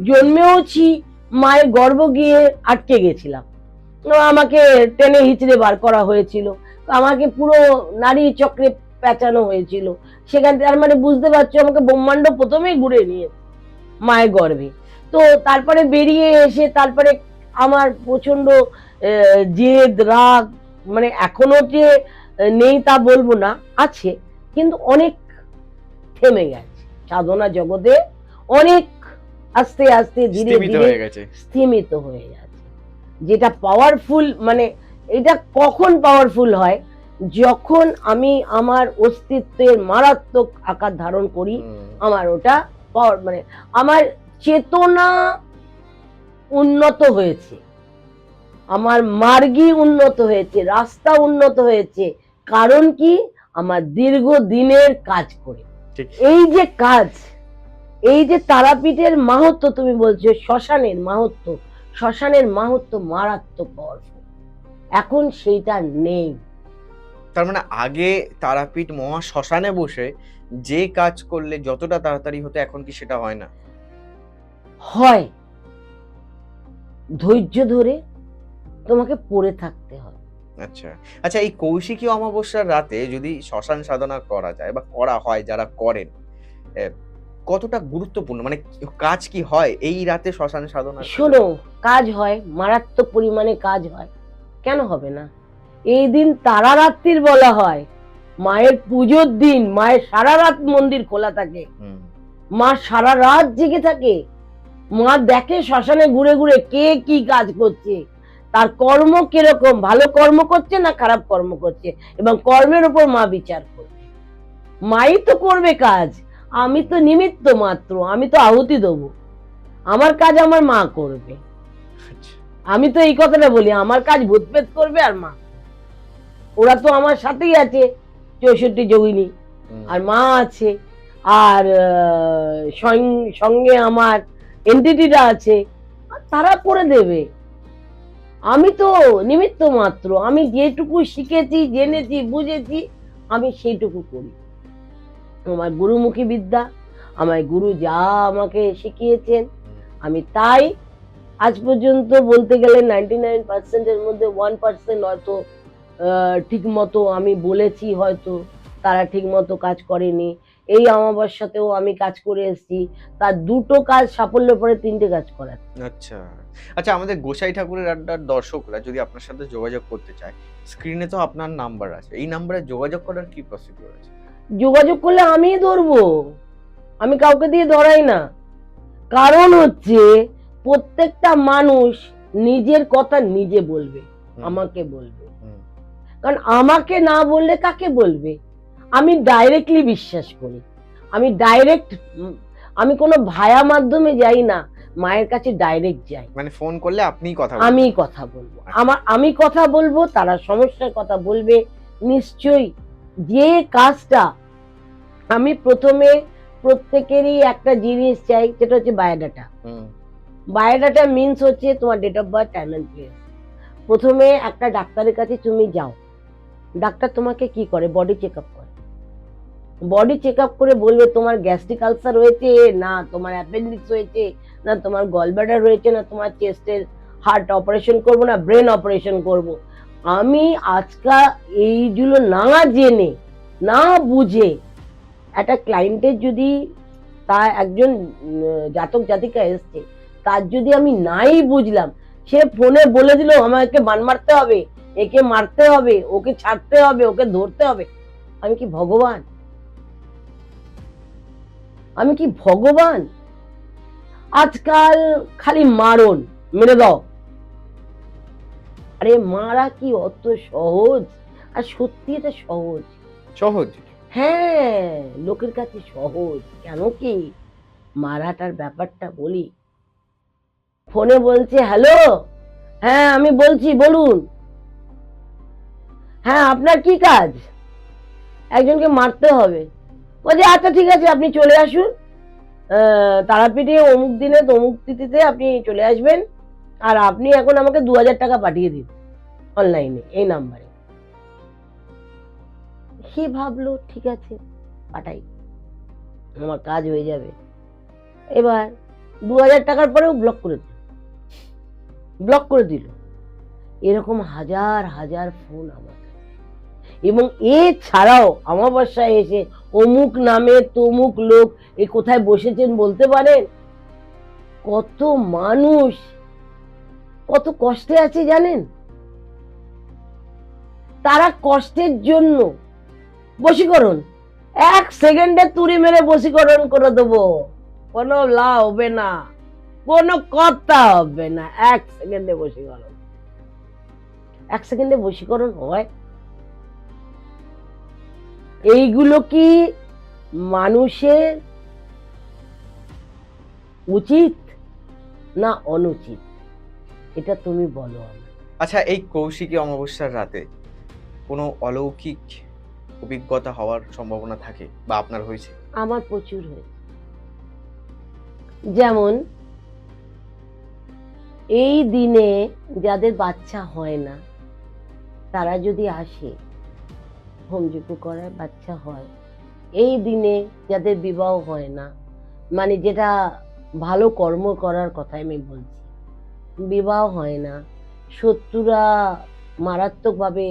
জন্মেওছি, মায়ের গর্ভ গিয়ে আটকে গেছিলাম, আমাকে টেনে হিচড়ে বার করা হয়েছিল, আমাকে পুরো নারী চক্রে পেঁচানো হয়েছিল সেখান থেকে। তার মানে বুঝতে পারছো, আমাকে ব্রহ্মাণ্ড প্রথমেই ঘুরে নিয়েছে মায়ের গর্ভে। তো তারপরে বেরিয়ে এসে তারপরে আমার প্রচন্ড জেদ, রাগ, মানে এখনো যে নেই তা বলবো না, আছে, কিন্তু অনেক থেমে গেছে সাধনা জগতে, অনেক আস্তে আস্তে ধীরে ধীরে স্থিমিত হয়ে গেছে। যেটা পাওয়ারফুল, মানে এটা কখন পাওয়ারফুল হয়, যখন আমি আমার অস্তিত্বের মারাত্মক আকার ধারণ করি, আমার ওটা মানে আমার চেতনা উন্নত হয়েছে, আমার মার্গী উন্নত হয়েছে, রাস্তা উন্নত হয়েছে। কারণ কি? আমার দীর্ঘদিনের কাজ করে। এই যে কাজ, এই যে তারাপীঠের মাহাত্ম্য তুমি বলছো, শ্মশানের মাহাত্ম্য, শ্মশানের মাহাত্ম্য মারাত্মক পাওয়ারফুল। এখন সেইটা নেই। তার মানে আগে তারাপীঠ মহা শ্মশানে বসে যে কাজ করলে যতটা তাড়াতাড়ি হতো, এখন কি সেটা হয় না? হয়, ধৈর্য ধরে তোমাকে পড়ে থাকতে হয়। আচ্ছা আচ্ছা, এই কৌশিকী অমাবস্যার রাতে যদি শ্মশান সাধনা করা যায় বা করা হয়, যারা করেন, কতটা গুরুত্বপূর্ণ, মানে কাজ কি হয় এই রাতে শ্মশান সাধনা? শোনো, কাজ হয়, মারাত্মক পরিমাণে কাজ হয়, কেন হবে না? এই দিন তারা রাত্রির বলা হয়, মায়ের পুজোর দিন মায়ের সারা রাত মন্দির খোলা থাকে, মা সারা রাত জেগে থাকে, মা দেখে শ্মশানে ঘুরে ঘুরে কে কি কাজ করছে, তার কর্ম কিরকম, ভালো কর্ম করছে না খারাপ কর্ম করছে, এবং কর্মের উপর মা বিচার করবে। মাই তো করবে কাজ, আমি তো নিমিত্ত মাত্র, আমি তো আহুতি দেবো, আমার কাজ আমার মা করবে। আমি তো এই কথাটা বলি, আমার কাজ ভূতপ্রেত করবে আর মা, ওরা তো আমার সাথেই আছে, 64 যোগিনী, আর মা আছে, আর সঙ্গে আমার এন্টিটিটা আছে, তারা করে দেবে। আমি তো নিমিত্ত মাত্র, আমি যেটুকু শিখেছি, জেনেছি, বুঝেছি, আমি সেইটুকু করি। আমার গুরুমুখী বিদ্যা, আমার গুরু যা আমাকে শিখিয়েছেন, আমি তাই আজ পর্যন্ত বলতে গেলে 99% এর মধ্যে 1% হয়তো ঠিক মতো আমি বলেছি, হয়তো তারা ঠিক মতো কাজ করেনি। এই অমাবস্যাতেও আমি কাজ করে এসেছি, তার 2টো কাজ সাফল্য পরে 3টে কাজ করার। আচ্ছা আচ্ছা, আমাদের গোসাই ঠাকুরের আড্ডার দর্শকরা যদি আপনার সাথে যোগাযোগ করতে চায়, স্ক্রিনে তো আপনার নাম্বার আছে, এই নাম্বারে যোগাযোগ করার কি প্রসিডিউর আছে? যোগাযোগ করলে আমিই ধরবো, আমি কাউকে দিয়ে ধরাই না। কারণ হচ্ছে প্রত্যেকটা মানুষ নিজের কথা নিজে বলবে, আমাকে বলবে। কারণ আমাকে না বললে কাকে বলবে? আমি ডাইরেক্টলি বিশ্বাস করি, আমি ডাইরেক্ট, আমি কোনো ভায়া মাধ্যমে যাই না, মায়ের কাছে ডাইরেক্ট যাই। মানে ফোন করলে আপনিই কথা বলবেন? আমি কথা বলবো, আমি কথা বলবো, তারা সমস্যার কথা বলবে নিশ্চয়ই। যে কাজটা আমি প্রথমে প্রত্যেকেরই একটা জিনিস চাই, সেটা হচ্ছে বায়োডাটা। বায়োডাটা মিন্স হচ্ছে তোমার date of birth, time and place. প্রথমে একটা ডাক্তারের কাছে তুমি যাও, ডাক্তার তোমাকে কি করে? বডি চেক আপ করে। বডি চেক আপ করে বলবে তোমার গ্যাস্ট্রিক আলসার হয়েছে, না তোমার অ্যাপেন্ডিক্স হয়েছে, না তোমার গলব্লাডার হয়েছে, না তোমার চেস্টের হার্ট অপারেশন করব, না ব্রেন অপারেশন করব। আমি আজকাল এইগুলো না জেনে, না বুঝে, একটা ক্লায়েন্টের যদি, তার একজন জাতক জাতিকা এসছে, তার যদি আমি নাই বুঝলাম, সে ফোনে বলে দিল আমাকে বান মারতে হবে, একে মারতে হবে, ওকে ছাড়তে হবে, ওকে ধরতে হবে, আমি কি ভগবান? আমি কি ভগবান? আজকাল খালি মারণ, মেরে দাও। আরে মারা কি অত সহজ? আর সত্যি এটা সহজ, সহজ? হ্যাঁ, লোকের কাছে সহজ। কেন কি মারাটার ব্যাপারটা বলি, ফোনে বলছে হ্যালো, হ্যাঁ আমি বলছি, বলুন, হ্যাঁ আপনার কি কাজ? একজনকে মারতে হবে। বলছে আচ্ছা ঠিক আছে, আপনি চলে আসুন তারাপীঠে অমুক দিনে তমুক তিথিতে আপনি চলে আসবেন, আর আপনি এখন আমাকে 2000 টাকা পাঠিয়ে দিন অনলাইনে এই নাম্বারে। সে ভাবলো ঠিক আছে পাঠাই, আমার কাজ হয়ে যাবে। এবার 2000 টাকার পরেও ব্লক করে দিল। এরকম হাজার হাজার ফোন আমার কাছে। এবং এছাড়াও অমাবস্যায় এসে অমুক নামে তমুক লোক এ কোথায় বসেছেন বলতে পারেন? কত মানুষ কত কষ্টে আছে জানেন? তারা কষ্টের জন্য বশীকরণ, 1 সেকেন্ডে তুড়ি মেরে বশীকরণ করে দেবো, কোনো লাভ হবে না, কোনো কথা হবে না। 1 সেকেন্ডে বশীকরণ, 1 সেকেন্ডে বশীকরণ হয়। এইগুলো কি মানুষের উচিত না অনুচিত, এটা তুমি বলো আমায়। আচ্ছা, এই কৌশিকী অমাবস্যার রাতে কোনো অলৌকিক অভিজ্ঞতা হওয়ার সম্ভাবনা থাকে বা আপনার হয়েছে? আমার প্রচুর হয়েছে। যেমন এই দিনে যাদের বাচ্চা হয় না তারা যদি আসে হোমযজ্ঞ করার, বাচ্চা হয়। এই দিনে যাদের বিবাহ হয় না, মানে যেটা ভালো কর্ম করার কথা আমি বলছি, বিবাহ হয় না, শত্রুরা মারাত্মকভাবে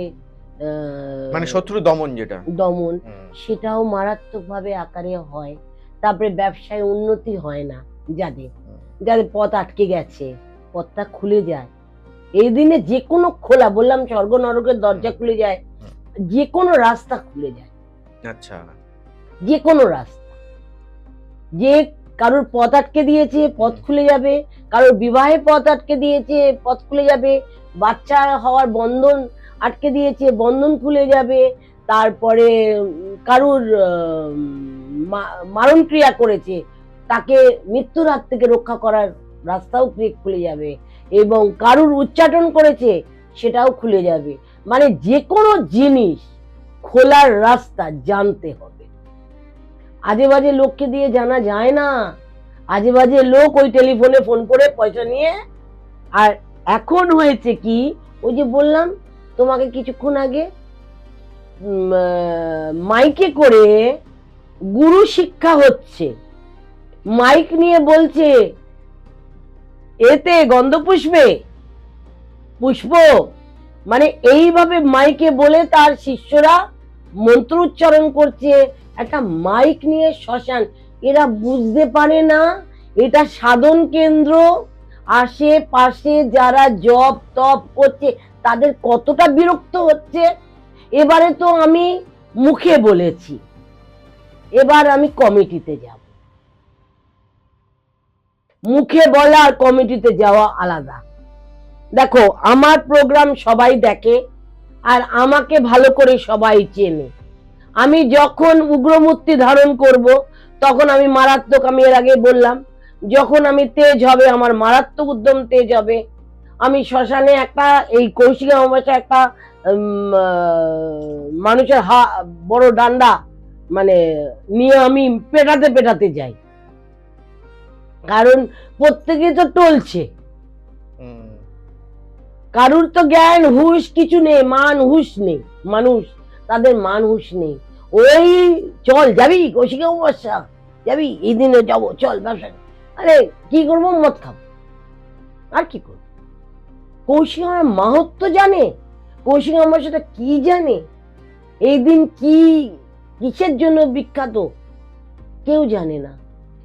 মানে শত্রু দমন যেটা। দমন, হুম। সেটাও মারাত্মকভাবে আকারে হয়। তারপরে ব্যবসায় উন্নতি হয় না, যাদের যাদের পথ আটকে গেছে পথটা খুলে যায় এই দিনে। যে কোনো খোলা, বললাম স্বর্গ নরকের দরজা খুলে যায়, যে কোনো রাস্তা খুলে যায়। আচ্ছা। যে কোনো রাস্তা, যে কারোর পথ আটকে দিয়েছে পথ খুলে যাবে, কারোর বিবাহে পথ আটকে দিয়েছে পথ খুলে যাবে, বাচ্চা হওয়ার বন্ধন আটকে দিয়েছে বন্ধন খুলে যাবে, তারপরে কারোর মারণ ক্রিয়া করেছে তাকে মৃত্যুর হাত থেকে রক্ষা করার রাস্তাও খুলে যাবে, এবং কারোর উচ্চাটন করেছে সেটাও খুলে যাবে। মানে যে কোনো জিনিস খোলার রাস্তা জানতে হবে। আজে বাজে লোককে দিয়ে জানা যায় না। আজে বাজে লোক ওই টেলিফোনে ফোন করে পয়সা নিয়ে, আর এখন হয়েছে কি, ওই যে বললাম তোমাকে কিছুক্ষণ আগে, মাইকে করে গুরু শিক্ষা হচ্ছে, মাইক নিয়ে বলছে এতে গন্ধ পুষ্পে পুষ্প, মানে এইভাবে মাইকে বলে তার শিষ্যরা মন্ত্র উচ্চারণ করছে, একটা মাইক নিয়ে শ্মশান। এরা বুঝতে পারে না এটা সাধন কেন্দ্র, আশেপাশে যারা জপ তপ করছে তাদের কতটা বিরক্ত হচ্ছে। এবারে তো আমি মুখে বলেছি, এবার আমি কমিটিতে যাব। মুখে বলা আর কমিটিতে যাওয়া আলাদা। দেখো, আমার প্রোগ্রাম সবাই দেখে আর আমাকে ভালো করে সবাই চেনে। আমি যখন উগ্রমূর্তি ধারণ করব তখন আমি মারাত্মক, আমি এর আগে বললাম, যখন আমি তেজ হবে আমার মারাত্মক উদ্যম তেজ হবে। আমি শ্মশানে একটা, এই কৌশিকী অমাবস্যা একটা মানুষের বড় ডান্ডা মানে নিয়ে আমি পেটাতে পেটাতে যাই, কারণ প্রত্যেকে তো টলছে, কারুর তো জ্ঞান হুশ কিছু নেই, মান হুশ নেই, মানুষ তাদের মান হুশ নেই। ওই চল যাবি কৌশিকী অমাবস্যা, যাবি এই দিনে যাবো, চল ব্যবসা। আরে কি করবো, মদ খাবো, আর কি করবো? কৌশিকী আমার মাহাত্ম্য জানে? কৌশিকী অমাবস্যাটা কি জানে? এই দিন কি কিসের জন্য বিখ্যাত কেউ জানে না।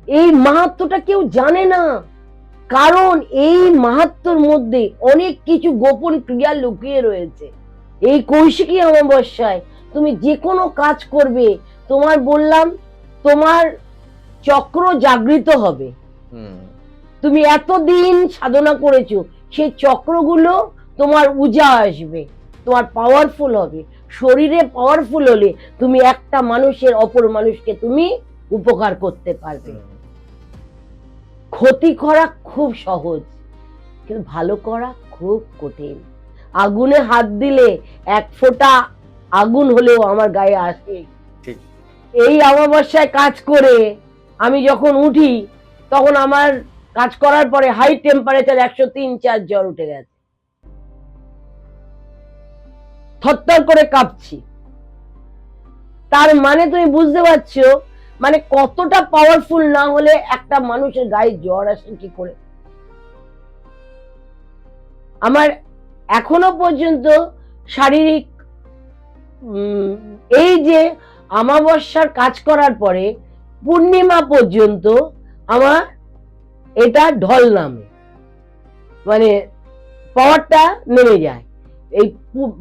এই মাহাত্ম্যটা কেউ জানে না, কারণ এই মাহাত্ম্যর মধ্যে অনেক কিছু গোপন ক্রিয়া লুকিয়ে রয়েছে। এই কৌশিকী অমাবস্যায় তুমি যে কোনো কাজ করবে, তোমার বললাম তোমার চক্র জাগৃত হবে। তুমি এতদিন সাধনা করেছো, সেই চক্রগুলো তোমার উজা আসবে, তোমার পাওয়ারফুল হবে। শরীরে পাওয়ারফুল হলে তুমি একটা মানুষের অপর মানুষকে তুমি উপকার করতে পারবে। ক্ষতি করা খুব সহজ, কিন্তু ভালো করা খুব কঠিন। আগুনে হাত দিলে এক ফোঁটা আগুন হলেও আমার গায়ে আসে। এই অমাবস্যায় কাজ করে আমি যখন উঠি তখন আমার কাজ করার পরে হাই টেম্পারেচার 103-104 জ্বর উঠে গেছে, থরথর করে কাঁপছি। তার মানে তুমি বুঝতে পারছো মানে কতটা পাওয়ারফুল না হলে একটা মানুষের গায়ে জ্বর আসে কি করে। আমার এখনো পর্যন্ত শারীরিক, এই যে অমাবস্যার কাজ করার পরে পূর্ণিমা পর্যন্ত আমার এটা ঢল নামে, মানে পাওয়ারটা নেমে যায়। এই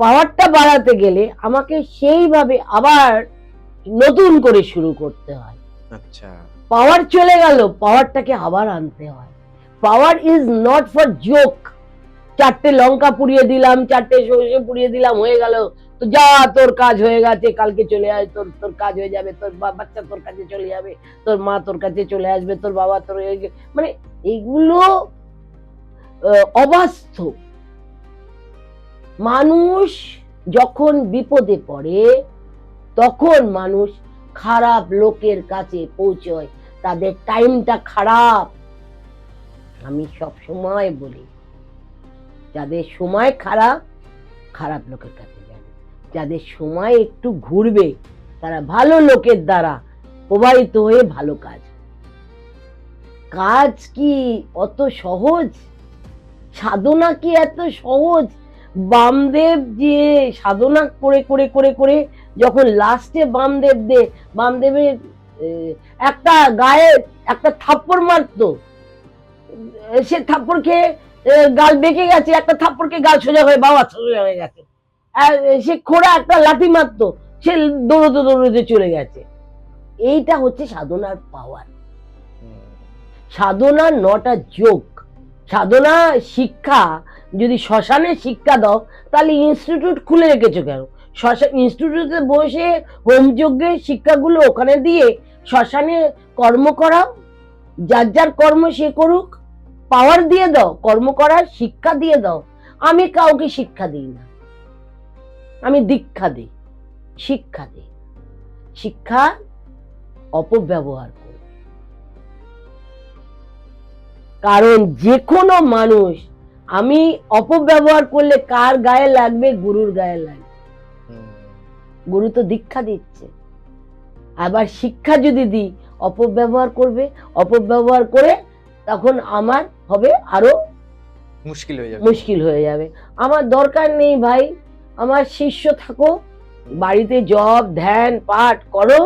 পাওয়ারটা বাড়াতে গেলে আমাকে সেইভাবে আবার নতুন করে শুরু করতে হয়। আচ্ছা, পাওয়ার চলে গেল, পাওয়ারটাকে আবার আনতে হয়। Power is not for joke, 4টে লঙ্কা পুড়িয়ে দিলাম, 4টে সর্ষে পুড়িয়ে দিলাম, হয়ে গেল, তো যা তোর কাজ হয়ে গেছে, কালকে চলে আয়, তোর তোর কাজ হয়ে যাবে, তোর বাচ্চা তোর কাছে চলে যাবে, তোর মা তোর কাছে চলে আসবে, তোর বাবা তোর মানে এগুলো অবাস্তব। মানুষ যখন বিপদে পড়ে তখন মানুষ খারাপ লোকের কাছে পৌঁছয়, তাদের টাইমটা খারাপ। আমি সব সময় বলি, যাদের সময় খারাপ, খারাপ লোকের কাছে যাবে। যাদের সময় একটু ঘুরবে, তারা ভালো লোকের দ্বারা প্রভাবিত হয়ে ভালো কাজ। কাজ কি অত সহজ? সাধনা কি এত সহজ? বামদেব যে সাধনা করে করে করে করে যখন লাস্টে বামদেবের একটা গায়ে একটা থাপ্পড় মারতো, সে থাপ্পড় খেয়ে গাল বেঁকে গেছে, একটা থাপ্পড় খেয়ে গাল সোজা হয়ে বাবা সোজা হয়ে গেছে। আর সে খোড়া একটা লাঠি মারতো, সে দৌড়তে দৌড়তে চলে গেছে। এইটা হচ্ছে সাধনার পাওয়ার। সাধনার 9টা যোগ। সাধনা শিক্ষা যদি শ্মশানে শিক্ষা দাও, তাহলে ইনস্টিটিউট খুলে রেখেছো কেন? ইনস্টিটিউটে বসে হোম যজ্ঞের শিক্ষাগুলো ওখানে দিয়ে শ্মশানে কর্ম করাও, যার যার কর্ম সে করুক, পাওয়ার দিয়ে দাও, কর্ম করার শিক্ষা দিয়ে দাও। আমি কাউকে শিক্ষা দিই না, আমি দীক্ষা দিই, শিক্ষা দিই। শিক্ষা অপব্যবহার করবে, কারণ যে কোনো মানুষ, আমি অপব্যবহার করলে কার গায়ে লাগবে? গুরুর গায়ে লাগবে। গুরু তো দীক্ষা দিচ্ছে। আবার শিক্ষা যদি দিই, অপব্যবহার করবে, অপব্যবহার করে তখন আমার হবে আরো মুশকিল হয়ে যাবে। আমার দরকার নেই ভাই, আমার শিষ্য থাকো, বাড়িতে জপ ধ্যান পাঠ করো,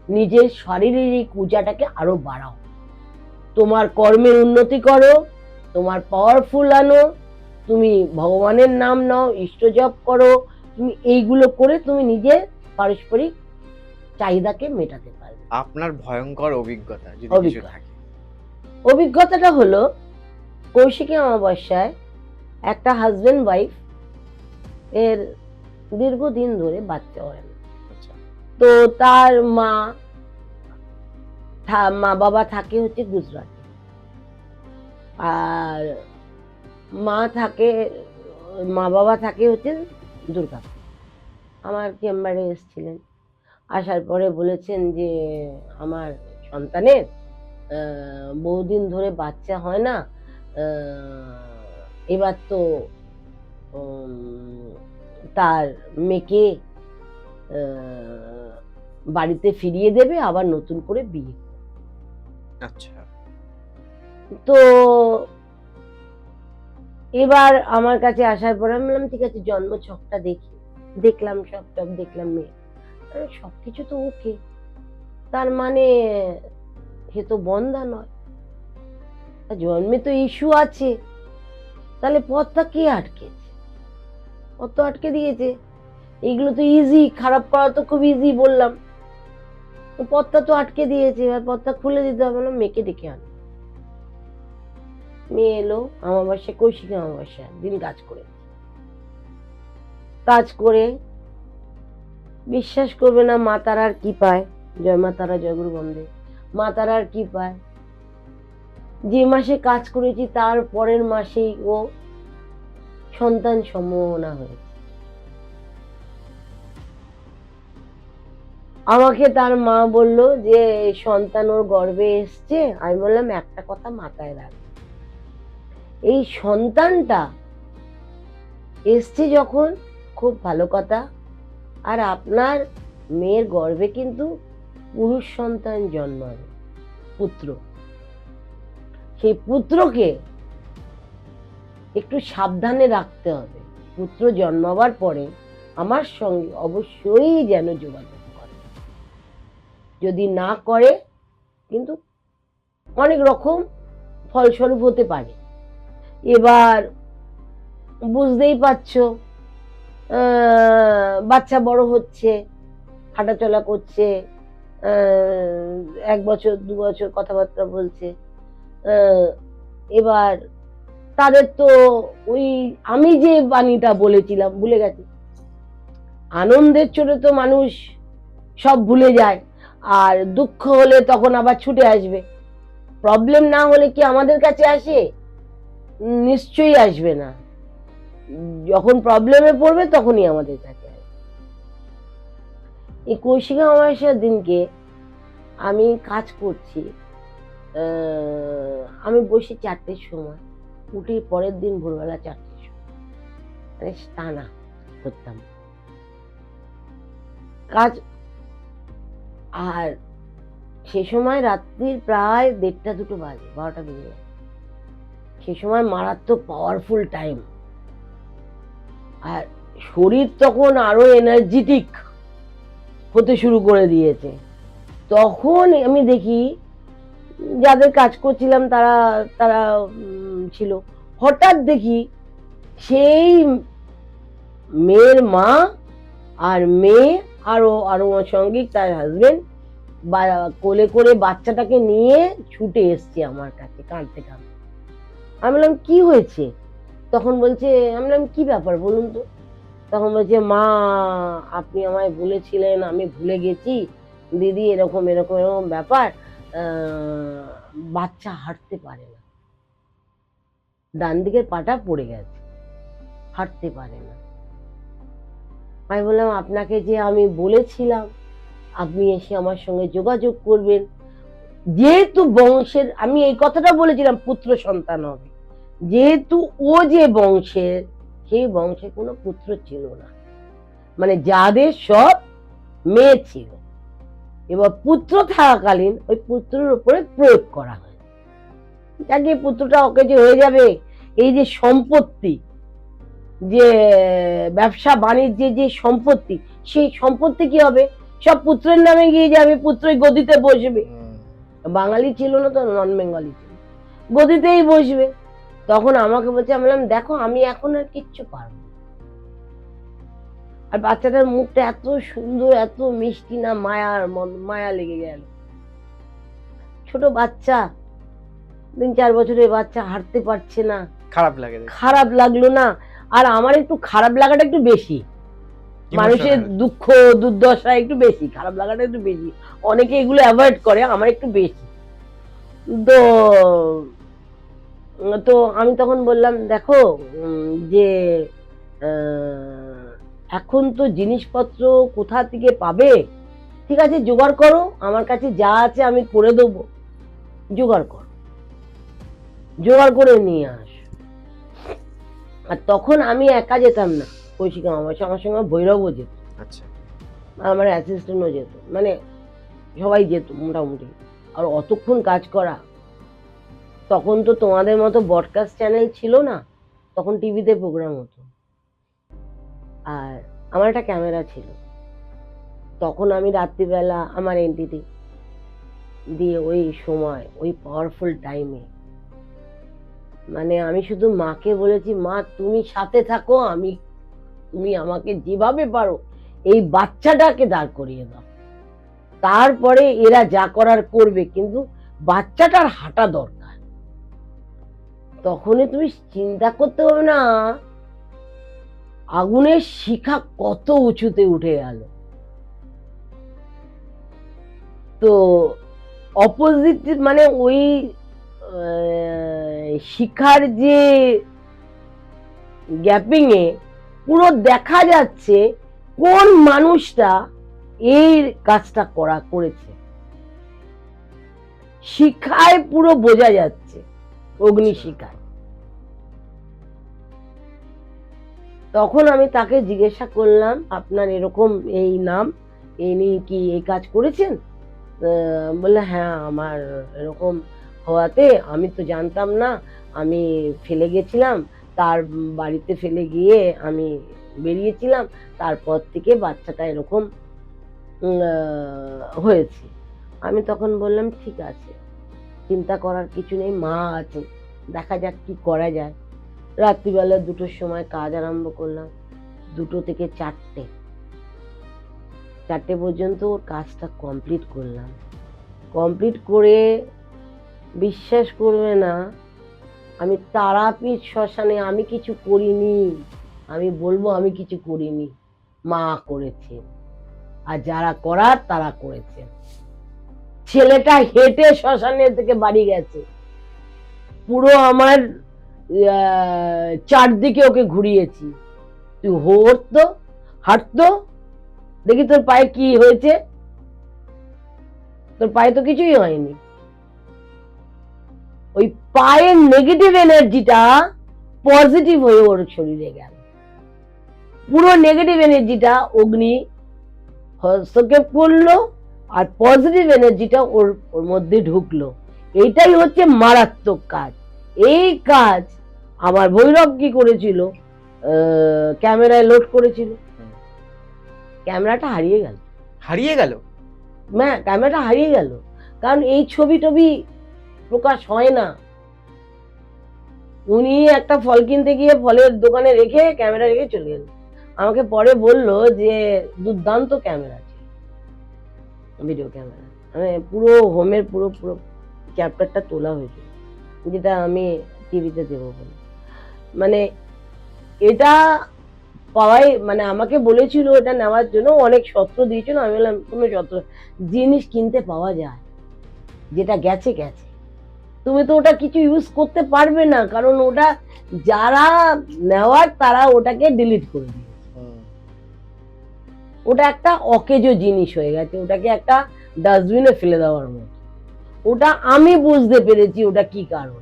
নিজের শারীরিক পূজাটাকে আরো বাড়াও, তোমার কর্মের উন্নতি করো, তোমার পাওয়ারফুল আনো, তুমি ভগবানের নাম নাও, ইষ্ট জপ করো, তুমি এইগুলো করে তুমি নিজের পারস্পরিক চাহিদাকে মেটাতে পারবে। আপনার ভয়ঙ্কর অভিজ্ঞতা যদি কিছু থাকে? অভিজ্ঞতাটা হলো, কৌশিকী অমাবস্যায় একটা হাজবেন্ড ওয়াইফ এর দীর্ঘদিন ধরে বাচ্চা হয় না। তো তার মা বাবা থাকে হচ্ছে গুজরাটে, আর মা বাবা থাকে হচ্ছে দুর্গাপুর। আমার চেম্বারে এসেছিলেন, আসার পরে বলেছেন যে আমার সন্তানের বহুদিন ধরে বাচ্চা হয় না, এবার তো তার মেয়েকে বাড়িতে ফিরিয়ে দেবে, আবার নতুন করে বিয়ে। আচ্ছা। তো এবার আমার কাছে আসার পরে আমি বললাম ঠিক আছে, জন্ম ছকটা দেখলাম, সব দেখলাম, মেয়ে সবকিছু তো ওকে, তার মানে সে তো বন্ধা নয়, জন্মে তো ইস্যু আছে, তাহলে পথটা কে আটকেছে? পথ তো আটকে দিয়েছে। এইগুলো তো ইজি, খারাপ করা তো খুব ইজি বললাম, পথটা তো আটকে দিয়েছে, এবার পথটা খুলে দিতে হবে না। মেয়েকে ডেকে আনো। মেয়ে এলো অমাবস্যা, কৌশিকী অমাবস্যা দিন কাজ করে বিশ্বাস করবে না, মা তারার কি পায়, জয় মা তারা, জয় গুরু বন্দে। মা তারার কি পায়, যে মাসে কাজ করেছি তার পরের মাসেই ও সন্তান সম্ভাবনা হয়েছে। আমাকে তার মা বলল যে সন্তান ওর গর্ভে এসছে। আমি বললাম একটা কথা মাথায় রাখ, এই সন্তানটা এসছে যখন খুব ভালো কথা, আর আপনার মেয়ের গর্ভে কিন্তু পুরুষ সন্তান জন্মাবে, পুত্র। সেই পুত্রকে একটু সাবধানে রাখতে হবে। পুত্র জন্মাবার পরে আমার সঙ্গে অবশ্যই যেন যোগাযোগ করে, যদি না করে কিন্তু অনেক রকম ফলস্বরূপ হতে পারে। এবার বুঝতেই পারছো, বাচ্চা বড় হচ্ছে, হাঁটাচলা করছে, 1 বছর 2 বছর কথাবার্তা বলছে, এবার তাদের তো ওই আমি যে বাণীটা বলেছিলাম ভুলে গেছে। আনন্দের চোটে তো মানুষ সব ভুলে যায়, আর দুঃখ হলে তখন আবার ছুটে আসবে। প্রবলেম না হলে কি আমাদের কাছে আসে? নিশ্চয়ই আসবে না। যখন প্রবলেমে পড়বে তখনই আমাদের কাছে আসবে। এই কৌশিক অমাবস্যার দিনকে আমি কাজ করছি, আমি বসি 4টের সময়, উঠি পরের দিন ভোরবেলা 4টের সময়, মানে টানা করতাম কাজ। আর সে সময় রাত্রির প্রায় 1:30-2টো বাজে, 12টা বেজে যায়। সে সময় মারাত্মক পাওয়ারফুল টাইম, আর শরীর তখন আরো এনার্জেটিক হতে শুরু করে দিয়েছে। তখন আমি দেখি যাদের কাজ করছিলাম তারা তারা ছিল। হঠাৎ দেখি সেই মেয়ের মা আর মেয়ে আরো আরো সঙ্গিক তার হাজবেন্ড কোলে করে বাচ্চাটাকে নিয়ে ছুটে এসছে আমার কাছে কাঁদতে কাঁদতে। আমি বললাম কি হয়েছে? তখন বলছে, আমি বললাম কি ব্যাপার বলুন তো। তখন বলছে, মা আপনি আমায় বলেছিলেন, আমি ভুলে গেছি দিদি, এরকম এরকম এরকম ব্যাপার, বাচ্চা হাঁটতে পারে না, ডান দিকের পাটা পড়ে গেছে, হাঁটতে পারে না। আমি বললাম আপনাকে যে আমি বলেছিলাম আপনি এসে আমার সঙ্গে যোগাযোগ করবেন, যেহেতু বংশের, আমি এই কথাটা বলেছিলাম পুত্র সন্তান হবে, যেহেতু ও যে বংশের, সেই বংশে কোনো পুত্র ছিল না, মানে যাদের সব মেয়ে ছিল। এবার পুত্র থাকাকালীন ওই পুত্রের উপরে প্রয়োগ করা হয়, যাকে পুত্রটা ওকে যে হয়ে যাবে, এই যে সম্পত্তি, যে ব্যবসা বাণিজ্যের যে সম্পত্তি, সেই সম্পত্তি কি হবে? সব পুত্রের নামে গিয়ে যাবে, পুত্রই গদিতে বসবে। বাঙালি ছিল না তো, নন বেঙ্গলি ছিল, গদিতেই বসবে। তখন আমাকে বলছে, আমি বললাম দেখো আমি এখন আর কিচ্ছু পারবো না। আর বাচ্চাটার মুখটা এত সুন্দর, এত মিষ্টি না, মায়া লেগে গেল। ছোট বাচ্চা, 3-4 বছরের বাচ্চা, হাঁটতে পারছে না, খারাপ লাগলো না? আর আমার একটু খারাপ লাগাটা একটু বেশি, মানুষের দুঃখ দুর্দশা একটু বেশি, খারাপ লাগাটা একটু বেশি। অনেকে এগুলো অ্যাভয়েড করে, আমার একটু বেশি। তো তো আমি তখন বললাম দেখো যে এখন তো জিনিসপত্র কোথা থেকে পাবে, ঠিক আছে জোগাড় করো, আমার কাছে যা আছে আমি করে দেবো, জোগাড় করো, জোগাড় করে নিয়ে আস। আর তখন আমি একা যেতাম না কৌশিক অমাবস্যা, আমার সঙ্গে ভৈরবও যেত, আচ্ছা, আমার অ্যাসিস্ট্যান্টও যেত, মানে সবাই যেত মোটামুটি। আর অতক্ষণ কাজ করা, তখন তো তোমাদের মতো ব্রডকাস্ট চ্যানেল ছিল না, তখন টিভিতে প্রোগ্রাম হতো, আর আমার একটা ক্যামেরা ছিল। তখন আমি রাত্রিবেলা আমার এনটিটি দিয়ে ওই সময় ওই পাওয়ারফুল টাইমে, মানে আমি শুধু মাকে বলেছি, মা তুমি সাথে থাকো, তুমি আমাকে যেভাবে পারো এই বাচ্চাটাকে দাঁড় করিয়ে দাও, তারপরে এরা যা করার করবে, কিন্তু বাচ্চাটার হাঁটা দরকার। তখনই তুমি চিন্তা করতে হবে না আগুনের শিখা কত উঁচুতে উঠে গেল। তো অপোজিট, মানে ওই শিখার যে গ্যাপিং এ পুরো দেখা যাচ্ছে কোন মানুষটা এই কাজটা করেছে, শিখায় পুরো বোঝা যাচ্ছে, অগ্নি শিখায়। তখন আমি তাকে জিজ্ঞাসা করলাম, আপনার এরকম এই নাম, এই নিয়ে কি এই কাজ করেছেন? বললে হ্যাঁ, আমার এরকম হওয়াতে আমি তো জানতাম না, আমি ফেলে গেছিলাম, তার বাড়িতে ফেলে গিয়ে আমি বেরিয়েছিলাম, তারপর থেকে বাচ্চাটা এরকম হয়েছে। আমি তখন বললাম ঠিক আছে, চিন্তা করার কিছু নেই, মা আছে, দেখা যাক কি করা যায়। রাত্রিবেলা 2টোর সময় কাজ আরম্ভ করলাম, 2টো থেকে 4টে পর্যন্ত ওর কাজটা কমপ্লিট করলাম। কমপ্লিট করে বিশ্বাস করবে না, আমি তারাপীঠ শ্মশানে আমি কিছু করিনি, আমি বলবো আমি কিছু করিনি, মা করেছে, আর যারা করার তারা করেছে। ছেলেটা হেঁটে শ্মশানের থেকে বাড়ি গেছে, পুরো আমার চারদিকে ওকে ঘুরিয়েছি, তুই হাঁটতো হাঁটতো, দেখি তোর পায়ে কি হয়েছে, তোর পায়ে তো কিছুই হয়নি। ওই পায়ের নেগেটিভ এনার্জিটা পজিটিভ হয়ে ওর শরীরে গেল, পুরো নেগেটিভ এনার্জিটা অগ্নি হস্তক্ষেপ করলো, আর পজিটিভ এনার্জিটা ওর ওর মধ্যে ঢুকলো। এইটাই হচ্ছে মারাত্মক কাজ। এই কাজ আমার ভৈরব কি করেছিল, ক্যামেরায় লোড করেছিল, ক্যামেরাটা হারিয়ে গেল। হারিয়ে গেল? ক্যামেরাটা হারিয়ে গেল, কারণ এই ছবি টবি প্রকাশ হয় না। উনি একটা ফল কিনতে গিয়ে ফলের দোকানে রেখে ক্যামেরা রেখে চলে গেল। আমাকে পরে বললো যে দুর্দান্ত ক্যামেরা ছিল, ভিডিও ক্যামেরা, মানে পুরো হোমের পুরো পুরো চ্যাপ্টারটা তোলা হয়েছিল, যেটা আমি টিভিতে দেবো বলে। মানে এটা পাওয়াই, মানে আমাকে বলেছিল এটা নেওয়ার জন্য, অনেক শর্ত দিয়েছিল। আমি বললাম কোনো শর্ত, জিনিস কিনতে পাওয়া যায়, যেটা গেছে গেছে, তুমি তো ওটা কিছু ইউজ করতে পারবে না, কারণ ওটা যারা নেওয়ার তারা ওটাকে ডিলিট করে দিয়েছে। ওটা একটা অকেজো জিনিস হয়ে গেছে, ওটাকে একটা ডাস্টবিনে ফেলে দেওয়ার মতো। ওটা আমি বুঝতে পেরেছি ওটা কি কারণ,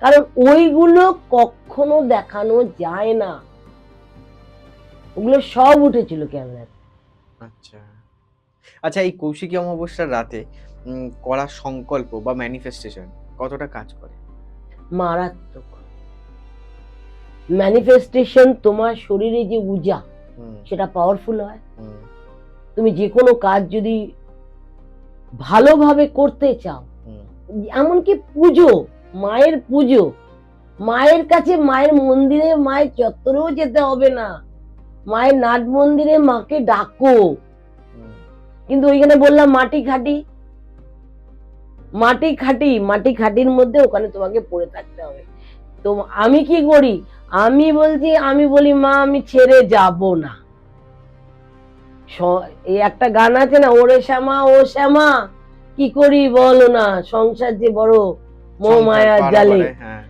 কারণ ওইগুলো কখনো দেখানো যায় না, ওগুলো সব উঠেছিল ক্যামেরাতে। আচ্ছা আচ্ছা, এই কৌশিকী অমাবস্যার রাতে করা সংকল্প বা ম্যানিফেস্টেশন কতটা কাজ করে? মারাত্মক ম্যানিফেস্টেশন, তোমার শরীরে যে ঊর্জা সেটা পাওয়ারফুল হয়। তুমি যে কোনো কাজ যদি ভালোভাবে করতে চাও, এমনকি পুজো, মায়ের পুজো, মায়ের কাছে, মায়ের মন্দিরে, মায়ের চত্বরেও যেতে হবে না, মায়ের নাট মন্দিরে মাকে ডাকো। কিন্তু ওইখানে বললাম মাটি খাটি, মাটি খাটি, মাটি খাটির মধ্যে ওখানে তোমাকে পড়ে থাকতে হবে। তো আমি কি করি, আমি বলি মা আমি ছেড়ে যাব না। এই একটা গান আছে না, ওরে শ্যামা ও শ্যামা কি করি বলো না, সংসার যে বড় মোহ মায়ার জালে,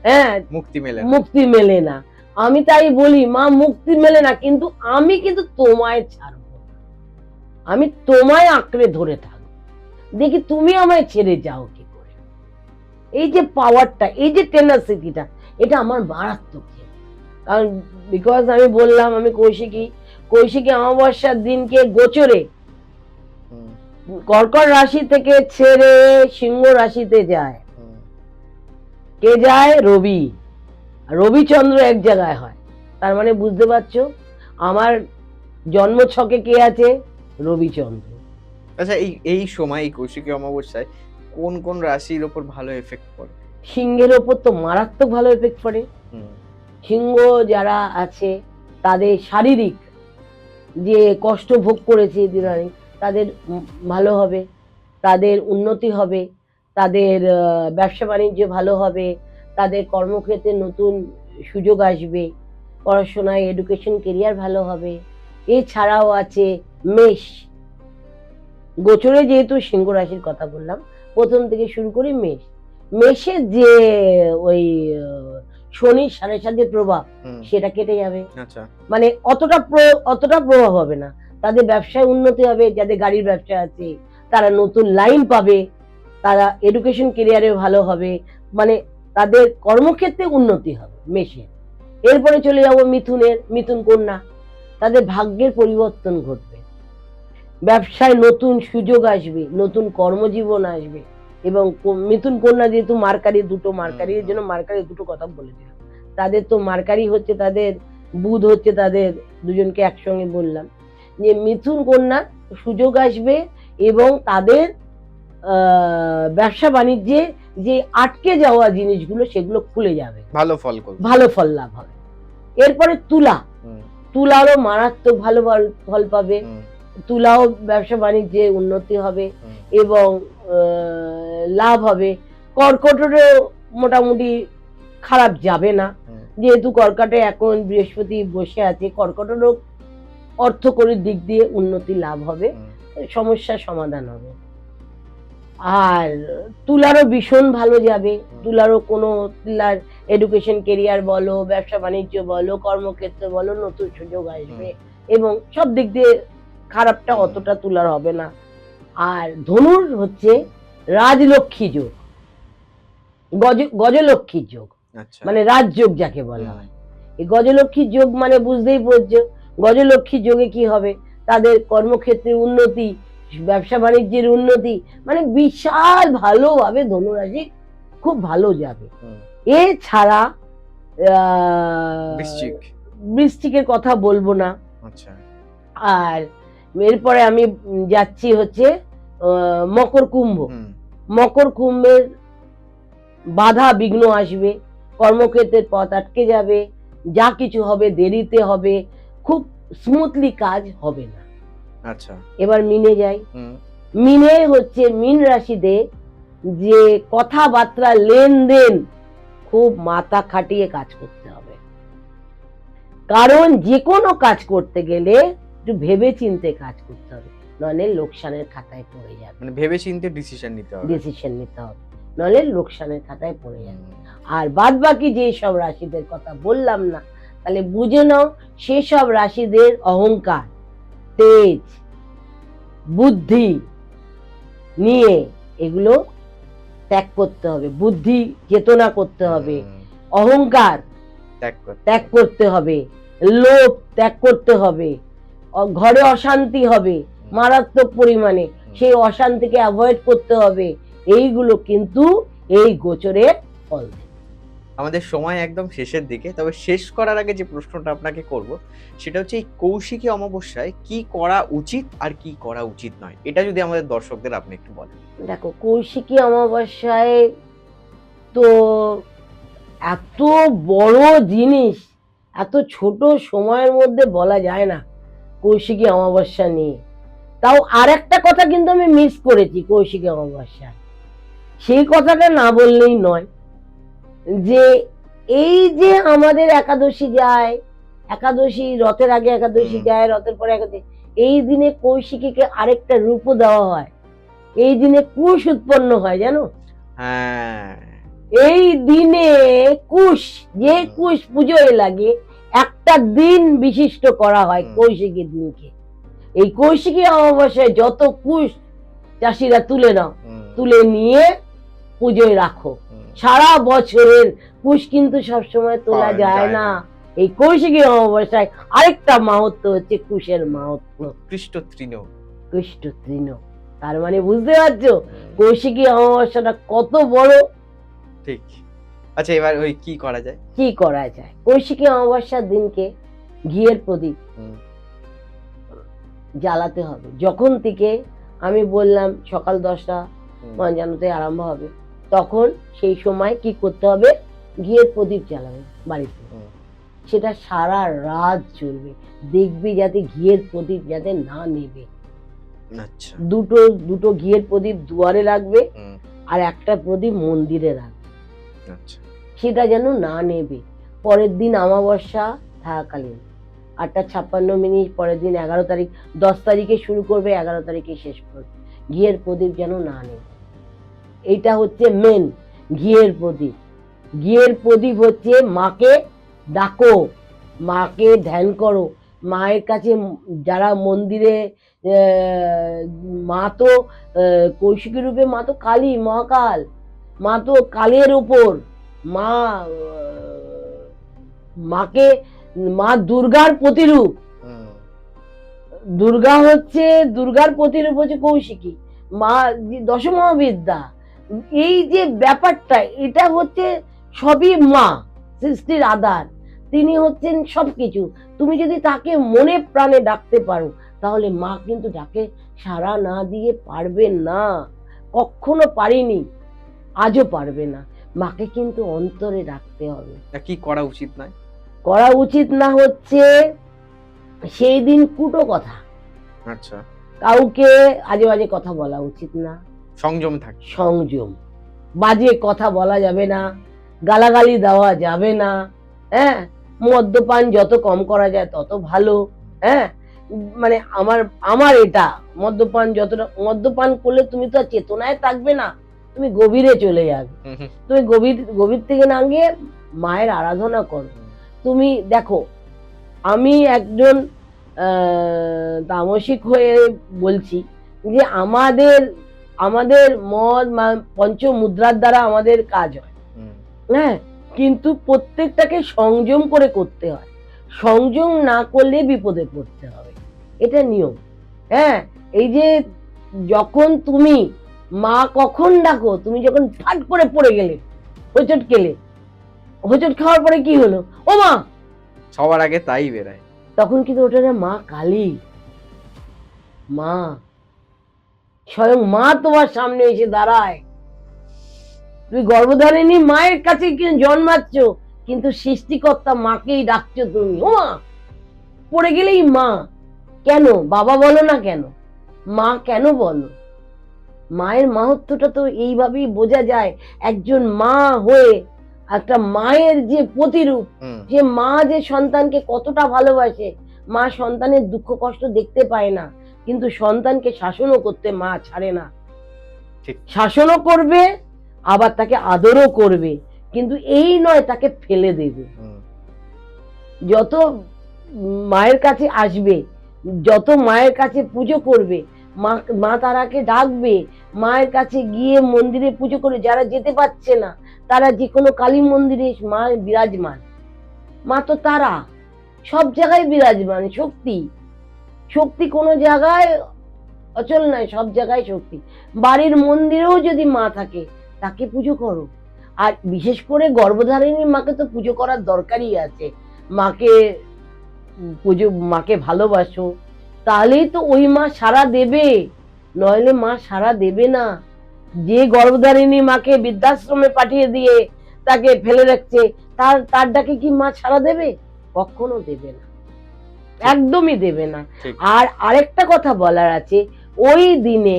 হ্যাঁ মুক্তি মেলে না। আমি তাই বলি মা মুক্তি মেলে না, কিন্তু আমি কিন্তু তোমায় ছাড়বো না, আমি তোমায় আঁকড়ে ধরে থাকবো, দেখি তুমি আমায় ছেড়ে যাও কি করে। এই যে পাওয়ারটা, এই যে টেনাসিটিটা, এটা আমার মারাত্মক। কারণ বিকজ আমি বললাম আমি কৌশিকী অমাবস্যার দিনকে গোচরে কর্কট রাশি থেকে ছেড়ে সিংহ রাশিতে যায়। কে যায়? রবি। রবিচন্দ্র এক জায়গায় হয়, তার মানে বুঝতে পারছো আমার জন্ম ছকে কে আছে? রবিচন্দ্র। আচ্ছা, এই সময় এই কৌশিকী অমাবস্যায় কোন কোন রাশির উপর ভালো এফেক্ট পড়ে? সিংহের ওপর তো মারাত্মক ভালো এফেক্ট পড়ে। সিংহ যারা আছে তাদের শারীরিক যে কষ্ট ভোগ করেছে দিনারি, তাদের ভালো হবে, তাদের উন্নতি হবে, তাদের ব্যবসা বাণিজ্য ভালো হবে, তাদের কর্মক্ষেত্রে নতুন সুযোগ আসবে, পড়াশোনায় এডুকেশন কেরিয়ার ভালো হবে। এছাড়াও আছে মেষ। গোচরে যেহেতু সিংহ রাশির কথা বললাম, প্রথম থেকে শুরু করি মেষ। মেষের যে ওই শনির 7.5 প্রভাব, সেটা কেটে যাবে। মানে অতটা প্রভাব হবে না, তাদের ব্যবসায় উন্নতি হবে। যাদের গাড়ির ব্যবসা আছে তারা নতুন লাইন পাবে, তারা এডুকেশন কেরিয়ারে ভালো হবে, মানে তাদের কর্মক্ষেত্রে উন্নতি হবে মেষে। এরপরে চলে যাব মিথুন কন্যা, তাদের ভাগ্যের পরিবর্তন ঘটবে, ব্যবসায় নতুন সুযোগ আসবে, নতুন কর্মজীবন আসবে। এবং মিথুন কন্যা যেহেতু মার্কারি, দুটো মার্কারির জন্য মার্কারি দুটো কথা বলে দিলাম। তাদের তো মার্কারি হচ্ছে তাদের বুধ হচ্ছে, তাদের দুজনকে একসঙ্গে বললাম যে মিথুন কন্যা সুযোগ আসবে এবং তাদের ব্যবসা বাণিজ্যে যে আটকে যাওয়া জিনিসগুলো সেগুলো খুলে যাবে, ভালো ফল লাভ হবে। এরপরে তুলারও মারাত্মক ভালো ফল পাবে, তুলাও ব্যবসা বাণিজ্যে উন্নতি হবে এবং লাভ হবে। কর্কটেরও মোটামুটি খারাপ যাবে না। হুম, যেহেতু কর্কটে এখন বৃহস্পতি বসে আছে, কর্কটেরও অর্থকরীর দিক দিয়ে উন্নতি লাভ হবে, হুম, সমস্যার সমাধান হবে। আর তুলারও ভীষণ ভালো যাবে। তুলারও তুলার এডুকেশন কেরিয়ার বলো, ব্যবসা বাণিজ্য বলো, কর্মক্ষেত্র বলো, নতুন সুযোগ আসবে এবং সব দিক দিয়ে খারাপটা অতটা তুলার হবে না। আর ধনুর হচ্ছে রাজলক্ষ্মী যোগ, গজলক্ষ্মীর যোগ, আচ্ছা, মানে রাজযোগ যাকে বলা হয়। এই গজলক্ষ্মীর যোগ মানে বুঝতেই পারছো, গজলক্ষ্মীর যোগে কি হবে, তাদের কর্মক্ষেত্রে উন্নতি, ব্যবসা বাণিজ্যের উন্নতি, মানে বিশাল ভালোভাবে ধনুরাশি খুব ভালো যাবে। এছাড়া বৃশ্চিক, বৃশ্চিকের কথা বলবো না। আচ্ছা, আর এরপরে আমি যাচ্ছি হচ্ছে মকর কুম্ভ। মকর কুম্ভের বাধা বিঘ্ন আসবে, কর্মক্ষেত্রের পথ আটকে যাবে, যা কিছু হবে দেরিতে হবে, খুব স্মুথলি কাজ হবে না। আচ্ছা, এবার মিনে যাই। মিনে হচ্ছে মীন রাশিতে যে কথাবার্তা লেনদেন খুব মাথা খাটিয়ে কাজ করতে হবে, কারণ যে কোনো কাজ করতে গেলে একটু ভেবে চিন্তে কাজ করতে হবে, নইলে লোকসানের খাতায় পড়ে যাবে। মানে ভেবে চিন্তে ডিসিশন নিতে হবে, নইলে লোকসানের খাতায় পড়ে যাবে। আর বাদ বাকি যে সব রাশিদের কথা বললাম না, তাহলে বুঝে নাও সেসব রাশিদের অহংকার, তেজ, বুদ্ধি নিয়ে এগুলো ত্যাগ করতে হবে, বুদ্ধি চেতনা করতে হবে, অহংকার ত্যাগ করতে হবে, লোভ ত্যাগ করতে হবে, ঘরে অশান্তি হবে মারাত্মক পরিমাণে, সেই অশান্তিকে অ্যাভয়েড করতে হবে। এইগুলো কিন্তু এই গোচরের ফল। আমাদের সময় একদম শেষের দিকে, তবে শেষ করার আগে যে প্রশ্নটা আপনাকে করব সেটা হচ্ছে এই কৌশিকী অমাবস্যায় কি করা উচিত আর কি করা উচিত নয়, এটা যদি আমাদের দর্শকদের আপনি একটু বলেন। দেখো, কৌশিকী অমাবস্যায় তো এত বড় জিনিস এত ছোট সময়ের মধ্যে বলা যায় না কৌশিকী অমাবস্যা নিয়ে। তাও আর একটা কথা কিন্তু আমি মিস করেছি কৌশিকী অমাবস্যায়, সেই কথাটা না বললেই নয়। যে এই যে আমাদের একাদশী যায়, একাদশী রথের আগে একাদশী যায়, রথের পরে একাদশী, এই দিনে কৌশিকীকে আরেকটা রূপও দেওয়া হয়। এই দিনে কুশ উৎপন্ন হয়, জানো? হ্যাঁ, এই দিনে কুশ, যে কুশ পুজোয় লাগে, একটা দিন বিশিষ্ট করা হয় কৌশিকী দিনকে। এই কৌশিকী অমাবস্যায় যত কুশ চাষিরা তুলে নাও, তুলে নিয়ে পুজোয় রাখো। সারা বছরের কুশ কিন্তু সবসময় তোলা যায় না। এই কৌশিকী অমাবস্যায় আরেকটা মাহাত্ম্য হচ্ছে কুশের মাহাত্ম্য, কৃষ্ট তৃণ। তার মানে বুঝতে পারছো কৌশিকী অমাবস্যাটা কত বড়। ঠিক। আচ্ছা, এবার ওই কি করা যায়? কৌশিকী অমাবস্যার দিনকে ঘিয়ের প্রদীপ জ্বালাতে হবে। যখন থেকে আমি বললাম সকাল 10টা জানাতে আরম্ভ হবে, তখন সেই সময় কি করতে হবে, ঘিয়ের প্রদীপ জ্বালাবে বাড়িতে। সেটা সারা রাত চলবে, দেখবি যাতে ঘিয়ের প্রদীপ যাতে না নেবে। আচ্ছা, দুটো ঘিয়ের প্রদীপ দুয়ারে রাখবে, আর একটা প্রদীপ মন্দিরে রাখবে। আচ্ছা, সেটা যেন না নেবে। পরের দিন অমাবস্যা থাকাকালীন 8:56 পরের দিন 11 তারিখ, 10 তারিখে শুরু করবে, 11 তারিখে শেষ করবে, ঘিয়ের প্রদীপ যেন না নেবে। এইটা হচ্ছে মেন ঘিয়ের প্রদীপ। ঘিয়ের প্রদীপ হচ্ছে মাকে ডাকো, মাকে ধ্যান করো। মায়ের কাছে যারা মন্দিরে, মা তো কৌশিকী রূপে, মা তো কালী, মহাকাল, মা তো কালের উপর, মাকে, মা দুর্গার প্রতিরূপ। দুর্গার প্রতিরূপ হচ্ছে কৌশিকী মা, দশমহাবিদ্যা। এই যে ব্যাপারটা, এটা হচ্ছে সবই মা, সৃষ্টির আধার। তিনি হচ্ছেন সবকিছু। তুমি যদি তাকে মনে প্রাণে ডাকতে পারো, তাহলে মা কিন্তু ডাকে সাড়া না দিয়ে পারবে না, কখনো পারিনি, আজও পারবে না। মাকে কিন্তু অন্তরে রাখতে হবে। কি করা উচিত নয়? করা উচিত না হচ্ছে সেই দিন কুটো কথা, আচ্ছা, কাউকে আজে বাজে কথা বলা উচিত না। সংযম থাকে, সংযম, বাজে কথা বলা যাবে না, গালাগালি দেওয়া যাবে না, হ্যাঁ, মদ্যপান যত কম করা যায় তত ভালো, হ্যাঁ, মানে আমার আমার এটা মদ্যপান করলে তুমি তো আর চেতনায় থাকবে না, তুমি গভীরে চলে যাবে। তুমি গভীর গভীর থেকে না গিয়ে মায়ের আরাধনা করো। তুমি দেখো, আমি একজন তামসিক হয়ে বলছি যে আমাদের আমাদের পঞ্চমুদ্রার দ্বারা আমাদের কাজ হয়, হ্যাঁ, কিন্তু প্রত্যেকটাকে সংযম করে করতে হয়। সংযম না করলে বিপদে পড়তে হবে, এটা নিয়ম। হ্যাঁ, এই যে যখন তুমি মা কখন ডাকো, তুমি যখন ফাট করে পড়ে গেলে, হোঁচট খেলে, হোঁচট খাওয়ার পরে কি হলো, ও মা, সবার আগে তাই বেরায়, তখন কিন্তু ওটা না মা কালী, মা স্বয়ং মা তোমার সামনে এসে দাঁড়ায়। তুমি গর্ভধারিণী মায়ের কাছে জন্মাচ্ছ, কিন্তু সৃষ্টিকর্তা মাকেই ডাকছো তুমি, ও মা, পড়ে গেলেই মা। কেন বাবা বলো না, কেন মা কেন বলো? মায়ের মাহাত্ম্যটা তো এইভাবেই বোঝা যায়। একজন মা হয়ে একটা মায়ের যে প্রতিরূপ, যে মা যে সন্তানকে কতটা ভালোবাসে, মা সন্তানের দুঃখ কষ্ট দেখতে পায় না, কিন্তু সন্তানকে শাসনও করতে মা ছাড়ে না। শাসনও করবে, আবার তাকে আদরও করবে, কিন্তু এই নয় তাকে ফেলে দেবে। যত মায়ের কাছে আসবে, যত মায়ের কাছে পুজো করবে, মা তারাকে ডাকবে, মায়ের কাছে গিয়ে মন্দিরে পুজো করে, যারা যেতে পারছে না তারা যে কোনো কালী মন্দিরে মা বিরাজমান। মা তো তারা সব জায়গায় বিরাজমান, শক্তি, শক্তি কোনো জায়গায় অচল নয়, সব জায়গায় শক্তি। বাড়ির মন্দিরেও যদি মা থাকে, তাকে পুজো করো। আর বিশেষ করে গর্ভধারিণী মাকে তো পুজো করার দরকারই আছে। মাকে ভালোবাসো, তাহলেই তো ওই মা সাড়া দেবে, নইলে মা সাড়া দেবে না। যে গর্ভধারিণী মাকে বৃদ্ধাশ্রমে পাঠিয়ে দিয়ে তাকে ফেলে রাখছে, তার ডাকে কি মা সাড়া দেবে? কখনো দেবে না, একদমই দেবে না। আর আরেকটা কথা বলার আছে, ওই দিনে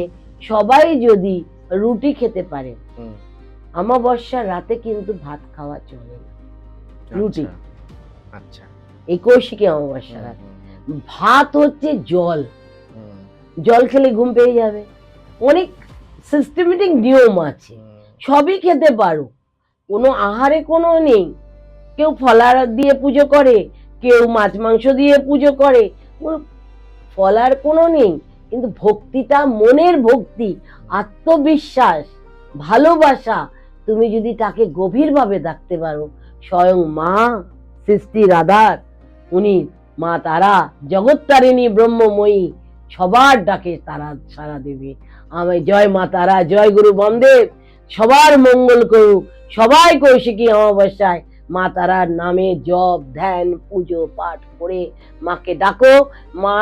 সবাই যদি রুটি খেতে পারে, অমাবস্যার রাতে কিন্তু ভাত খাওয়া চলে না, রুটি। আচ্ছা, এই কৌশিকী অমাবস্যা রাতে ভাত হচ্ছে জল, জল খেলে ঘুম পেয়ে যাবে। অনেক সিস্টেমেটিক নিয়ম আছে, সবই খেতে পারো, কোনো আহারে কোনো নেই। কেউ ফলার দিয়ে পুজো করে, কেউ মাছ মাংস দিয়ে পুজো করে, ফলার কোনো নেই, কিন্তু ভক্তিটা মনের ভক্তি, আত্মবিশ্বাস, ভালোবাসা, তুমি যদি তাকে গভীরভাবে ডাকতে পারো, স্বয়ং মা সৃষ্টির আধার, উনি মা তারা জগত্তারিণী ব্রহ্মময়ী, সবার ডাকে তারা সাড়া দেবে। আমি জয় মা তারা, জয় গুরু বামদেব, সবার মঙ্গল করুক। সবাই কৌশিকী অমাবস্যায় মা তারার নামে জপ ধ্যান পুজো পাঠ করে মাকে ডাকো, মা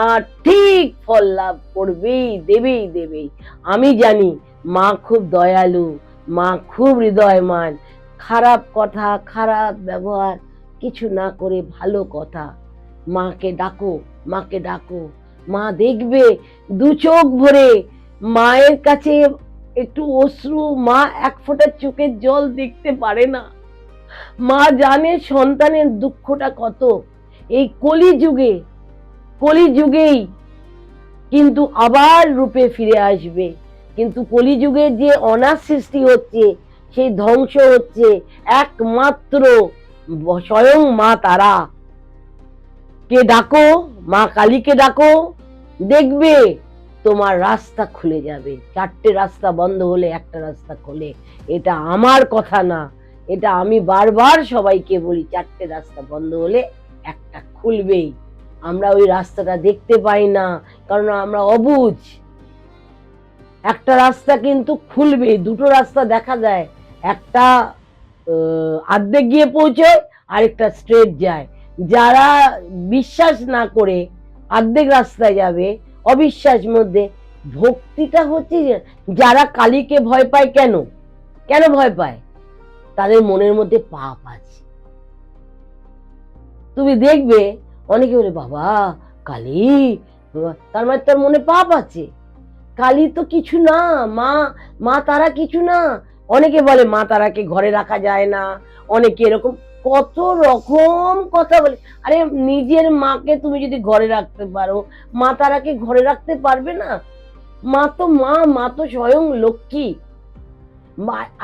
ঠিক ফল লাভ করবেই, দেবেই দেবেই। আমি জানি মা খুব দয়ালু, মা খুব হৃদয়মান। খারাপ কথা, খারাপ ব্যবহার কিছু না করে ভালো কথা, মাকে ডাকো, মাকে ডাকো। মা দেখবে দু চোখ ভরে, মায়ের কাছে একটু অশ্রু, মা এক ফোঁটা চোখের জল দেখতে পারে না। মা জানে সন্তানের দুঃখটা কত। এই কলিযুগেই কিন্তু আবার রূপে ফিরে আসবে, কিন্তু কলিযুগের যে অনাথ সৃষ্টি হচ্ছে, সেই ধ্বংস হচ্ছে একমাত্র স্বয়ং মা তারা কে ডাকো, মা কালীকে ডাকো, দেখবে তোমার রাস্তা খুলে যাবে। 4টে রাস্তা বন্ধ হলে একটা রাস্তা খোলে, এটা আমার কথা না, এটা আমি বারবার সবাইকে বলি। 4টে রাস্তা বন্ধ হলে একটা খুলবেই। আমরা ওই রাস্তাটা দেখতে পাই না, কারণ আমরা অবুঝ। একটা রাস্তা কিন্তু খুলবে, দুটো রাস্তা দেখা যায়, একটা অর্ধেক গিয়ে পৌঁছয়, আরেকটা স্ট্রেট যায়। যারা বিশ্বাস না করে অর্ধেক রাস্তায় যাবে, অবিশ্বাস মধ্যে, ভক্তিটা হচ্ছে, যারা কালীকে ভয় পায়, কেন ভয় পায়? তাদের মনের মধ্যে পাপ আছে। তুমি দেখবে অনেকে বলে বাবা কালী, তার মানে তার মনে পাপ আছে। কালী তো কিছু না, মা তারা কিছু না, অনেকে বলে মা তারাকে ঘরে রাখা যায় না, অনেকে এরকম কত রকম কথা বলে। আরে নিজের মাকে তুমি যদি ঘরে রাখতে পারো, মা তারাকে ঘরে রাখতে পারবে না? মা তো মা, মা তো স্বয়ং লক্ষ্মী।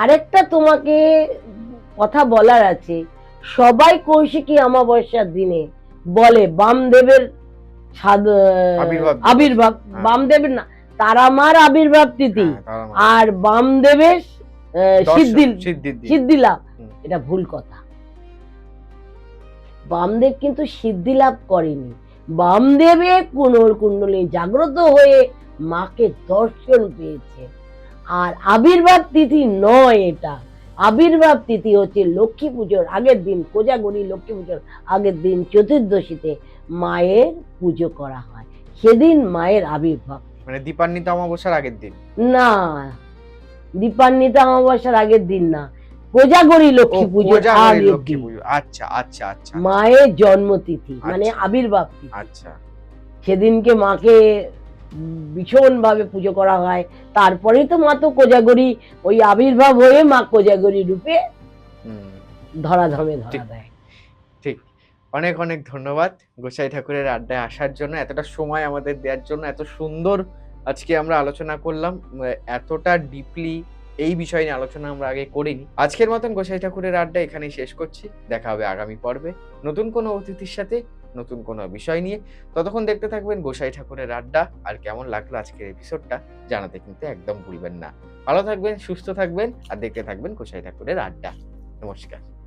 আরেকটা তোমাকে কথা বলার আছে, সবাই কৌশিকী অমাবস্যার দিনে বলে বামদেবের আবির্ভাব, হ্যাঁ। বামদেবের না, তারা মার আবির্ভাব তিথি হ্যাঁ, তারা মা। আর বামদেবের সিদ্ধির দিন। সিদ্ধি লাভ। হুম। এটা ভুল কথা। বামদেব কিন্তু সিদ্ধি লাভ করেনি, বামদেবে কুণ্ডলী জাগ্রত হয়ে মাকে দর্শন পেয়েছে। আর আবির্ভাব তিথি নয় এটা, আবির্ভাব তিথি হচ্ছে লক্ষ্মী পুজোর আগের দিন, কোজাগরী লক্ষ্মী পুজোর আগের দিন চতুর্দশীতে মায়ের পুজো করা হয়, সেদিন মায়ের আবির্ভাব। মানে দীপান্বিত অমাবস্যার আগের দিন না, দীপান্বিতা অমাবস্যার আগের দিন না, কোজাগরী লক্ষ্মী পুজোর আগের দিন। আচ্ছা আচ্ছা আচ্ছা, মায়ের জন্মতিথি মানে আচ্ছা। আবির্ভাব তিথি, আচ্ছা। সেদিনকে মাকে ভীষণ ভাবে পুজো করা হয়। তারপরেই তো মা তো কোজাগরী, ওই আবির্ভাব হয়ে মা কোজাগরী রূপে ধরাধামে ধরা দেয়। ঠিক। অনেক অনেক ধন্যবাদ গোসাই ঠাকুরের আড্ডায় আসার জন্য, এতটা সময় আমাদের দেওয়ার জন্য। এত সুন্দর আজকে আমরা আলোচনা করলাম, এতটা ডিপলি এই বিষয় নিয়ে আলোচনা আমরা আগে করিনি। আজকের মতন গোসাই ঠাকুরের আড্ডা এখানেই শেষ করছি। দেখা হবে আগামী পর্বে নতুন কোনো অতিথির সাথে, নতুন কোনো বিষয় নিয়ে। ততক্ষণ দেখতে থাকবেন গোসাই ঠাকুরের আড্ডা। আর কেমন লাগলো আজকের এপিসোডটা জানাতে কিন্তু একদম ভুলবেন না। ভালো থাকবেন, সুস্থ থাকবেন আর দেখতে থাকবেন গোসাই ঠাকুরের আড্ডা। নমস্কার।